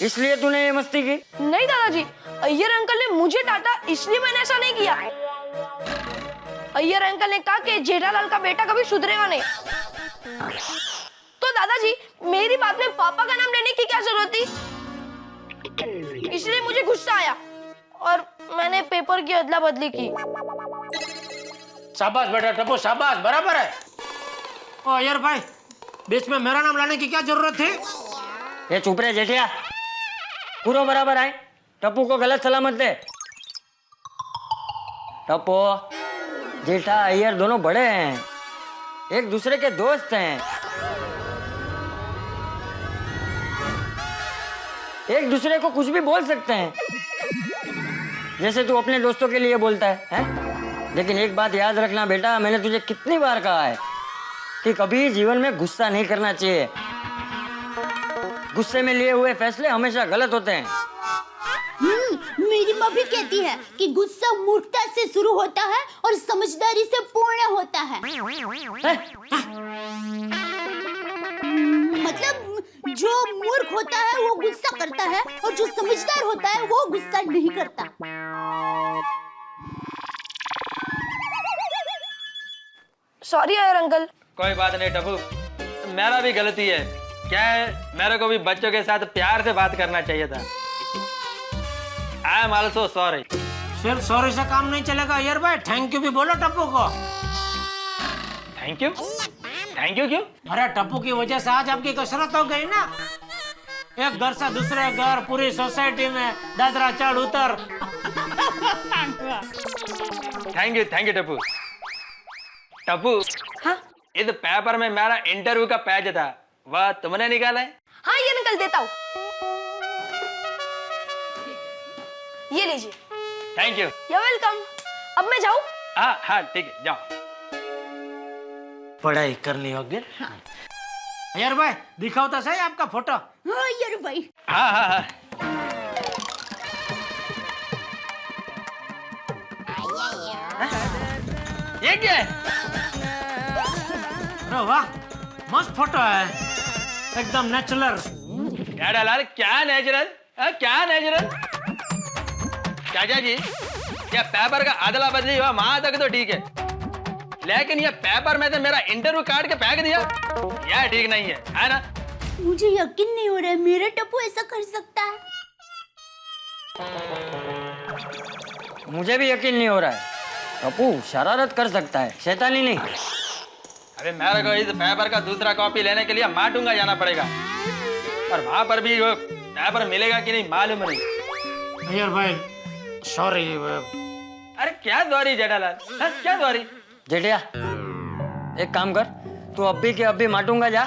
इसलिए तूने ये मस्ती की? नहीं दादाजी, अय्यर अंकल ने मुझे डांटा इसलिए मैंने ऐसा नहीं किया। अय्यर अंकल ने कहा कि जेठालाल का बेटा कभी सुधरेगा नहीं। तो दादाजी, मेरी बात में पापा का नाम लेने की क्या जरूरत थी? इसलिए मुझे गुस्सा आया और मैंने पेपर की अदला बदली की। शाबाश बेटा टप्पू, शाबाश, बराबर है। ओ यार भाई, बीच में मेरा नाम लाने की क्या जरूरत थी? ये चुप रहे जेठिया, पूरा बराबर आए, टप्पू को गलत सलामत दे। टप्पू, जेठा अय्यर दोनों बड़े हैं, एक दूसरे के दोस्त हैं, एक दूसरे को कुछ भी बोल सकते हैं, जैसे तू अपने दोस्तों के लिए बोलता है? लेकिन एक बात याद रखना बेटा, मैंने तुझे कितनी बार कहा है कि कभी जीवन में गुस्सा नहीं करना चाहिए। गुस्से में लिए हुए फैसले हमेशा गलत होते हैं। मेरी माँ भी कहती है कि गुस्सा मूर्खता से शुरू होता है और समझदारी से पूर्ण होता है। मतलब जो मूर्ख होता है वो गुस्सा करता है और जो समझदार होता है वो गुस्सा नहीं करता। Sorry Iyer uncle. कोई बात नहीं टप्पू, मेरा भी गलती है। क्या है, मेरे को भी बच्चों के साथ प्यार से बात करना चाहिए था। I am also sorry. सिर्फ सॉरी से काम नहीं चलेगा अय्यर भाई, थैंक यू भी बोलो टप्पू को। Thank you? थैंक यू क्यों? अरे टप्पू की वजह से आज आपकी कसरत हो गई ना, एक घर से दूसरे घर, पूरी सोसाइटी में दादरा चढ़ उतर। Thank you Tappu. टप्पू, हाँ इस पेपर में मेरा इंटरव्यू का पेज था, वह तुमने निकाला है? हाँ ये निकल देता हूँ, ये लीजिए। Thank you. You welcome. अब मैं जाऊँ? हाँ हाँ ठीक है, जाओ। पढ़ाई करनी होगी। अय्यर भाई दिखाओ तो सही आपका फोटो। हाँ यार भाई। हाँ हाँ हाँ। ये क्या है? अरे वाह, मस्त फोटो है, एकदम नेचुरल। जेठालाल क्या नेचुरल? क्या नेचुरल? चाचा जी, ये पेपर का अदला बदली हुआ वहां तक तो ठीक है, लेकिन ये पेपर में से मेरा इंटरव्यू काट के फेंक दिया, यह ठीक नहीं है ना? मुझे यकीन नहीं हो रहा है मेरा टप्पू ऐसा कर सकता है। मुझे भी यकीन नहीं हो रहा है, टप्पू शरारत कर सकता है, शैतानी नहीं। अबे मेरे को इस पेपर का दूसरा कॉपी लेने के लिए माटूंगा जाना पड़ेगा, और वहां पर भी वो पेपर मिलेगा कि नहीं मालूम नहीं। अय्यर भाई सॉरी। अरे क्या सॉरी जेठालाल, क्या सॉरी? जेठिया एक काम कर, तू अभी के अभी माटूंगा जा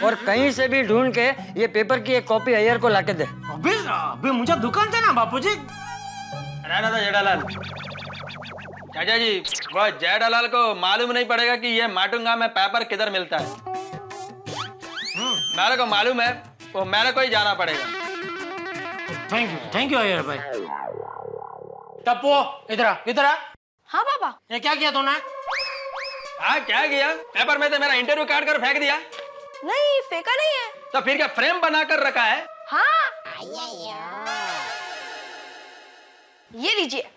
और कहीं से भी ढूंढ के ये पेपर की एक कॉपी अय्यर को लाके दे। अभी मुझे दुकान देना बापूजी। रहना था जेठालाल। चाचा जी, वो जेठालाल को मालूम नहीं पड़ेगा कि ये माटूंगा में पेपर किधर मिलता है। मेरे को मालूम है, वो मेरे को ही जाना पड़ेगा। थैंक यू अय्यर भाई। टप्पू इधर आ। हाँ पापा। ये क्या किया तूने? हाँ क्या किया? पेपर में से मेरा इंटरव्यू काट कर फेंक दिया। नहीं फेंका नहीं है। तो फिर क्या फ्रेम बना कर रखा है? हाँ ये लीजिए।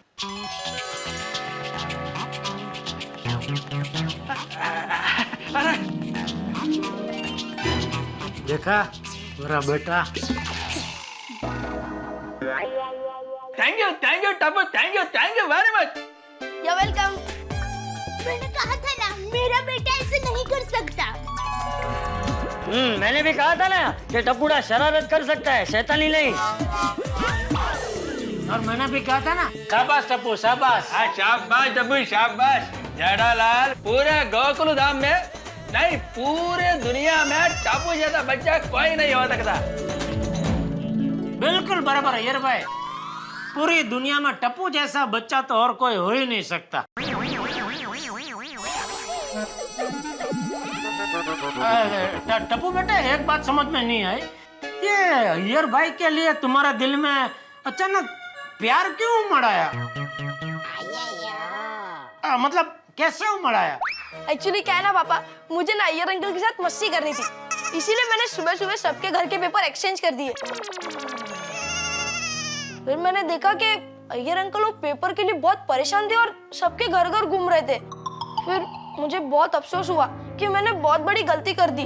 देखा मेरा बेटा। Thank you Tappu, thank you very much. You welcome. मैंने कहा था ना मेरा बेटा ऐसे नहीं कर सकता। मैंने भी कहा था ना कि टप्पूड़ा शरारत कर सकता है, शैतानी नहीं। और मैंने भी कहा था ना, शाबाश टप्पू शाबाश। हाँ शाबाश टप्पू शाबाश। जेठालाल, पूरे गोकुल धाम में नहीं, पूरे दुनिया में टप्पू जैसा बच्चा कोई नहीं हो सकता। बिल्कुल बराबर अय्यर भाई, पूरी दुनिया में टप्पू जैसा बच्चा तो और कोई हो ही नहीं सकता। टप्पू बेटा एक बात समझ में नहीं आई, ये अय्यर भाई के लिए तुम्हारे दिल में अचानक प्यार क्यों उमड़ आया? मतलब कैसे उमड़ आया? एक्चुअली क्या है ना पापा, मुझे ना अय्यर अंकल के साथ मस्ती करनी थी, इसीलिए मैंने सुबह सुबह सबके घर के पेपर एक्सचेंज कर दिए। फिर मैंने देखा कि अय्यर अंकल वो पेपर के लिए बहुत परेशान थे और सबके घर घर घूम रहे थे। फिर मुझे बहुत अफसोस हुआ कि मैंने बहुत बड़ी गलती कर दी,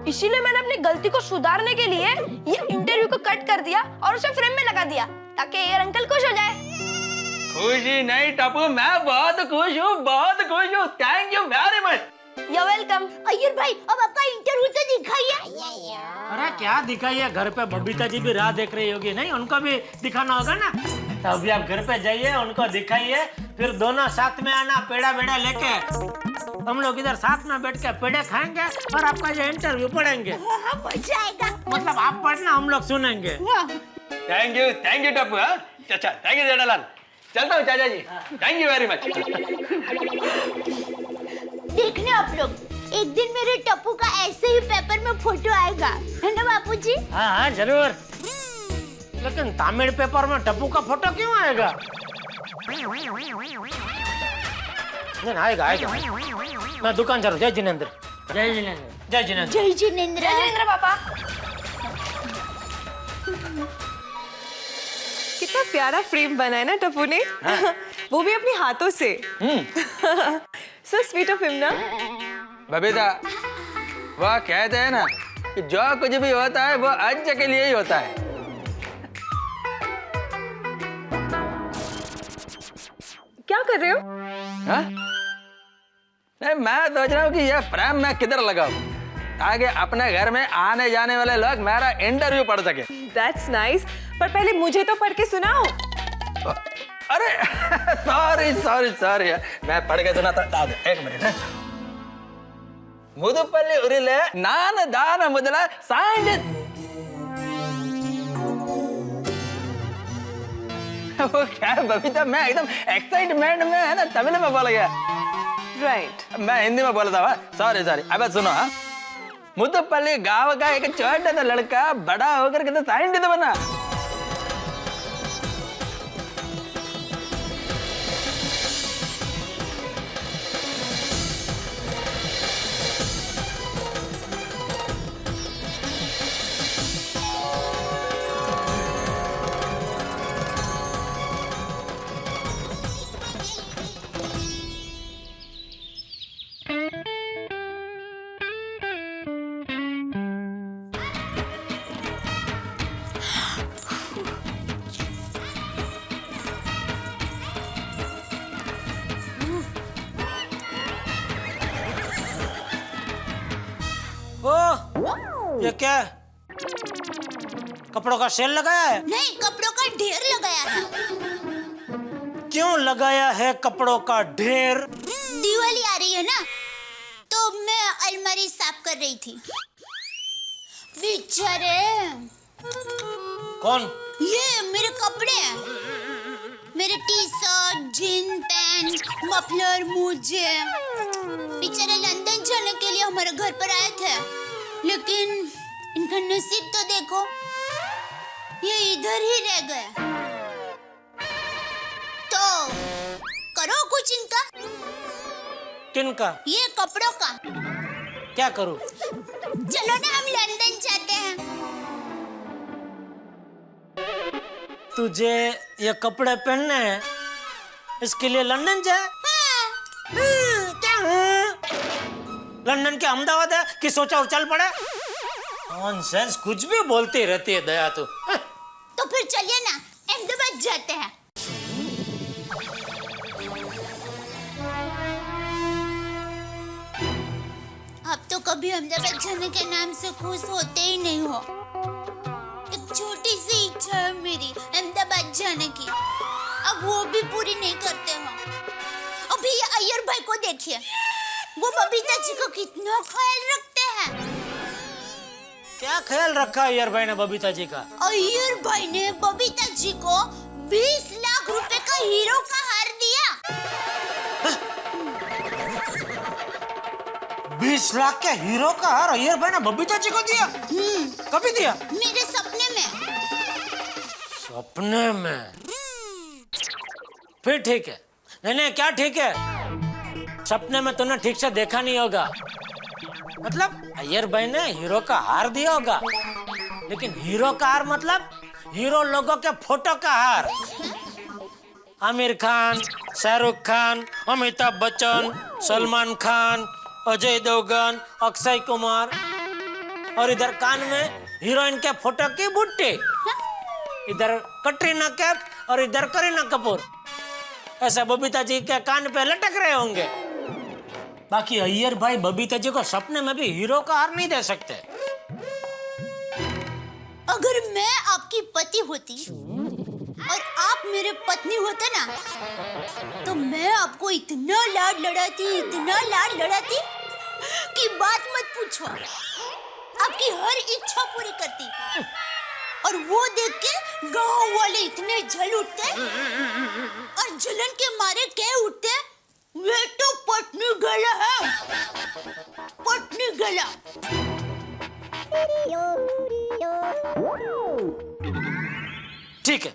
इसीलिए मैंने अपनी गलती को सुधारने के लिए ये इंटरव्यू को कट कर दिया और उसे फ्रेम में लगा दिया ताकि अय्यर अंकल खुश हो जाए। खुशी नहीं टप्पू, मैं बहुत खुश हूँ। Thank you very much. You welcome. Iyer भाई अब आपका इंटरव्यू तो दिखाइए। अरे क्या दिखाइए, घर पे बबीता जी भी राह देख रही होगी, नहीं उनको भी दिखाना होगा ना। तो अभी आप घर पे जाइए, उनको दिखाइए, फिर दोनों साथ में आना पेड़ा बेड़ा लेके, हम लोग इधर साथ में बैठ के पेड़े खाएंगे और आपका ये इंटरव्यू पढ़ेंगे। मजा आएगा। मतलब आप पढ़ना, हम लोग सुनेंगे। Thank you Tappu. अच्छा थैंक यू जेठालाल, चलता हूँ चाचा जी। Thank you very much. देखना आप लोग, एक दिन मेरे टप्पू का ऐसे ही पेपर में फोटो आएगा, है ना बापूजी? हाँ जरूर। लेकिन तमिल पेपर में टप्पू का फोटो क्यों आएगा? नहीं आएगा। मैं दुकान चलूं। जय जिनेंद्र। जय जिनेंद्र। जय जिनेंद्र। जय जिनेंद्र। जय जिनेंद्र पापा। कितना प्यारा फ्रेम बना है ना टप्पू ने। वो भी अपने हाथों से। सो स्वीट ऑफ हिम ना। बबीता, वह कहते हैं ना कि जो कुछ भी होता है वो आज के लिए ही होता है। क्या कर रहे हो? हाँ? नहीं, मैं सोच रहा हूँ कि ये फ्रेम मैं किधर लगाऊं ताकि अपने घर में आने जाने वाले लोग मेरा इंटरव्यू पढ़ सके। That's nice. पर पहले मुझे तो पढ़ के सुनाओ। अरे सॉरी मैं पढ़ के सुना था। एक मिनट है। मुदुपल्ली उरिले नान दान मुदला साइंटिस्ट। वो क्या बबीता, मैं एकदम एक्साइटमेंट में है ना, तमिल में बोल गया। राइट। मैं हिंदी में बोलता हुआ सॉरी। अब सुनो। हाँ, मुदुपल्ली गांव का एक छोटा सा लड़का बड़ा होकर के तो साइंटिस्ट बना। ये क्या है? कपड़ों का सेल लगाया है? नहीं, कपड़ों का ढेर लगाया है। क्यों लगाया है कपड़ों का ढेर? दिवाली आ रही है ना, तो मैं अलमारी साफ कर रही थी। बेचारे। कौन? ये मेरे कपड़े हैं, मेरे T shirt, gene pant, muffler, मोजे। बेचारे लंदन जाने के लिए हमारे घर पर आए थे, लेकिन इनका नसीब तो देखो, ये इधर ही रह गए। तो करो कुछ इनका। किनका? ये कपड़ों का। क्या करूं? चलो ना, हम लंदन जाते हैं। तुझे ये कपड़े पहनने हैं, इसके लिए लंदन जाए? क्या लंदन के अहमदाबाद है कि सोचा और चल पड़े? नॉनसेंस, कुछ भी बोलती रहती है दया तू। तो फिर चलिए ना, अहमदाबाद जाते हैं। आप तो कभी अहमदाबाद जाने के नाम से खुश होते ही नहीं हो। एक छोटी सी इच्छा है मेरी अहमदाबाद जाने की, अब वो भी पूरी नहीं करते हो। अभी ये अय्यर भाई को देखिए, वो बबीता जी को कितना ख्याल रखते हैं। क्या ख्याल रखा अय्यर भाई ने बबीता जी का? अय्यर भाई ने बबीता जी को 20 लाख रुपए का हीरो का हार दिया। 20 लाख के हीरो का हार अय्यर भाई ने बबीता जी को दिया? कभी दिया? मेरे सपने में। सपने में? फिर ठीक है। नहीं, क्या ठीक है? सपने में तूने ठीक से देखा नहीं होगा। मतलब अय्यर भाई ने हीरो का हार दिया होगा, लेकिन हीरो का हार मतलब हीरो लोगों के फोटो का हार। आमिर खान, शाहरुख खान, अमिताभ बच्चन, सलमान खान, अजय देवगन, अक्षय कुमार, और इधर कान में हीरोइन के फोटो की बुट्टी, इधर कटरीना कैफ और इधर करीना कपूर। ऐसा बबीता जी के कान पे लटक रहे होंगे। बाकी अय्यर भाई बबीता जी को सपने में भी हीरो का हार नहीं दे सकते। अगर मैं आपकी पति होती और आप मेरे पत्नी होते ना, तो मैं आपको इतना लाड लड़ाती कि बात मत पूछो। आपकी हर इच्छा पूरी करती, और वो देख के गांव वाले इतने जल उठते और जलन के मारे कह उठते, ये तो पत्नी गला है, पत्नी गला। ठीक है,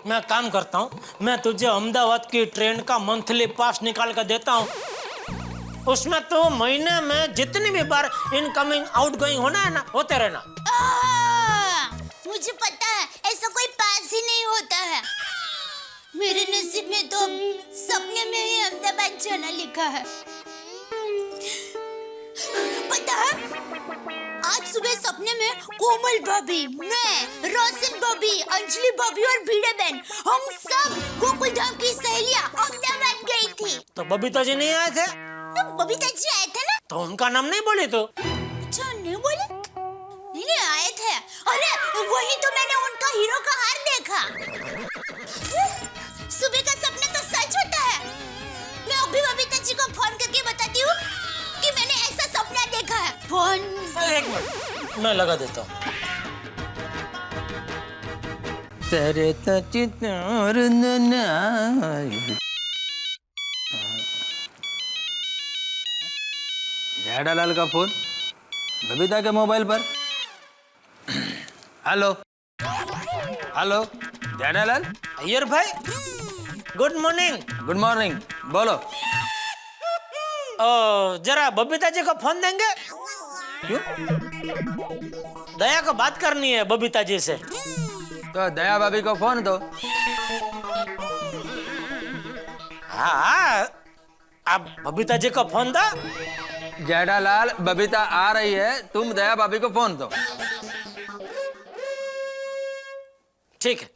मैं काम करता हूँ। मैं तुझे अहमदाबाद की ट्रेन का मंथली पास निकाल कर देता हूँ। उसमें तो महीने में जितनी भी बार इनकमिंग आउटगोइंग होना है ना, होते रहना। मुझे पता है, ऐसा कोई पास ही नहीं होता है। मेरे नसीब में तो सपने में ही अहमदाबाद जाना लिखा है। पता है, आज सुबह सपने में कोमल भाभी, मैं, रोशन भाभी, अंजलि भाभी और भीड़े बहन, हम सब गोकुलधाम की सहेलियां तो बबीता जी नहीं आए थे? तो बबीता जी आए थे ना। तो उनका नाम नहीं बोले तो? अच्छा नहीं बोले? नहीं आए थे। अरे वही तो मैंने उनका हीरो का हार देखा। सुबह का सपना तो सच होता है। मैं अभी बबीता जी को फोन करके बताती हूँ कि मैंने ऐसा सपना देखा है। फोन। एक मिनट, मैं लगा देता हूँ। तेरे तचितार जेठालाल का फोन बबीता के मोबाइल पर। Hello hello Jethalal. अय्यर भाई, गुड मॉर्निंग। गुड मॉर्निंग, बोलो। जरा बबीता जी को फोन देंगे? क्यों? दया को बात करनी है बबीता जी से। तो दया भाभी को फोन दो। हाँ, आप बबीता जी को फोन दो। जेठालाल, बबीता आ रही है, तुम दया भाभी को फोन दो। ठीक है।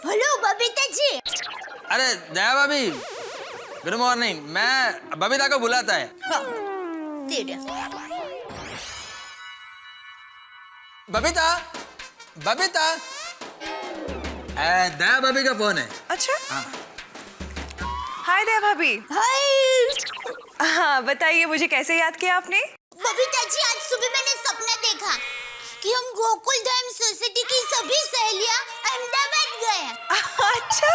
हेलो बबीता जी। अरे दया भाभी, गुड मॉर्निंग। मैं बबीता को बुलाता है। बबीता, बबीता, दया भाभी का फोन है। अच्छा, हाँ। हाय दया भाभी। हाय। हाँ बताइए, मुझे कैसे याद किया आपने? बबीता जी, आज सुबह मैंने सपना देखा कि हम गोकुल धाम सोसाइटी की सभी सहेलियां अहमदाबाद गए हैं। अच्छा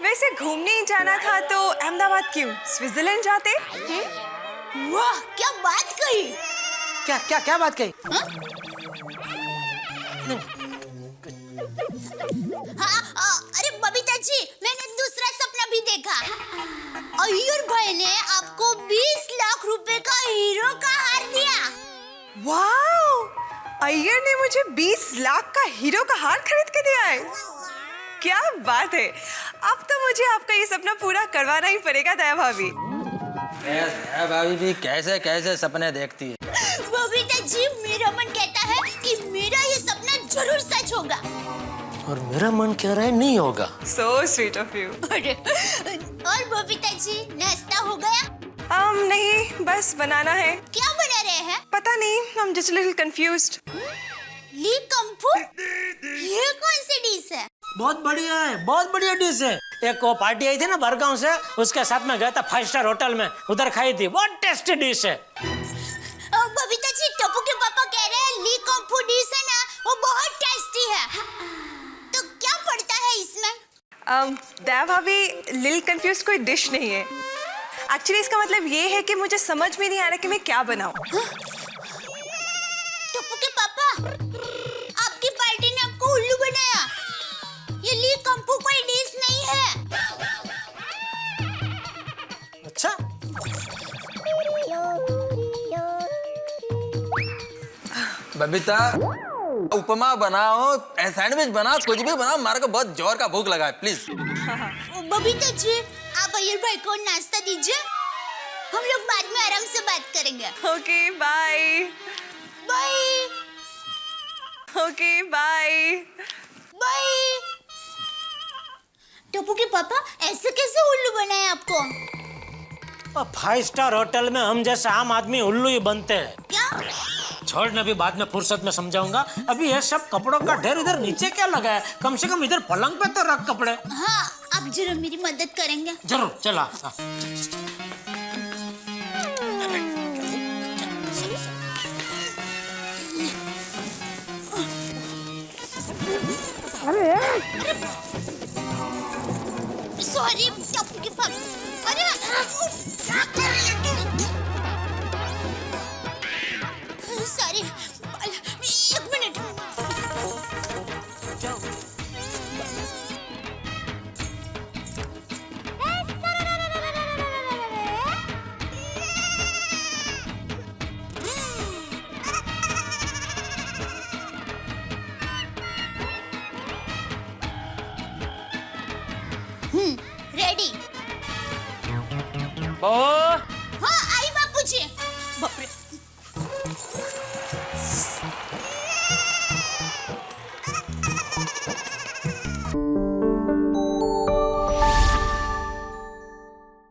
वैसे घूमने ही जाना था तो अहमदाबाद क्यों, स्विट्जरलैंड जाते? वाह क्या बात कही। क्या क्या क्या बात कही? हाँ, अरे बबीता जी, मैंने दूसरा सपना भी देखा। अय्यर भाई ने आपको 20 लाख रुपए का हीरो का हार दिया। वाह, अय्यर ने मुझे 20 लाख का हीरो का हार खरीद के दिया है। क्या बात है, अब तो मुझे आपका ये सपना पूरा करवाना ही पड़ेगा दया भाभी। दया भाभी भी कैसे कैसे सपने देखती है। बबीता जी, मेरा मन कहता है कि मेरा ये सपना जरूर सच होगा। और मेरा मन कह रहा है नहीं होगा। So sweet of you। और बबीता जी, नाश्ता हो गया? नहीं, बस बनाना है। क्या बना रहे हैं? पता नहीं, I'm just a little confused। ली कंफू? ये कौन सी डिश है? बहुत बढ़िया है, बहुत बढ़िया डिश है। एक वो पार्टी आई थी ना बरगांव से, उसके साथ में गया था 5 स्टार होटल में, उधर खाई थी। बहुत टेस्टी डिश है। बबीता जी, टप्पू के पापा कह रहे हैं ली कंफू डिश है ना, वो बहुत टेस्टी है। तो क्या पड़ता है इसमें? दया भाभी, लिल कंफ्यूज कोई डिश नहीं है। एक्चुअली इसका मतलब ये है कि मुझे समझ में नहीं आ रहा कि मैं क्या बनाऊं। टप्पू के पापा, आपकी पार्टी ने आपको उल्लू बनाया। ये ली कंफू कोई डिश नहीं है। अच्छा, बबीता, उपमा बनाओ, सैंडविच बनाओ, कुछ भी बनाओ, हमारे को बहुत जोर का भूख लगा है, प्लीज। बबीता जी, आप अय्यर भाई को नाश्ता दीजिए, हम लोग बाद में आराम से बात करेंगे। Okay bye. Bye. Okay bye. Bye. Tappu के पापा, ऐसे कैसे उल्लू बनाए आपको? 5 स्टार होटल में हम जैसे आम आदमी उल्लू ही बनते हैं। क्या? छोड़ने भी बाद में फुर्सत में समझाऊंगा। अभी ये सब कपड़ों का ढेर इधर नीचे क्या लगा है? कम से कम इधर पलंग पे तो रख कपड़े। हाँ, आप जरूर मेरी मदद करेंगे। जरूर, चला। सॉरी टप्पू के पापा। अरे सॉरी।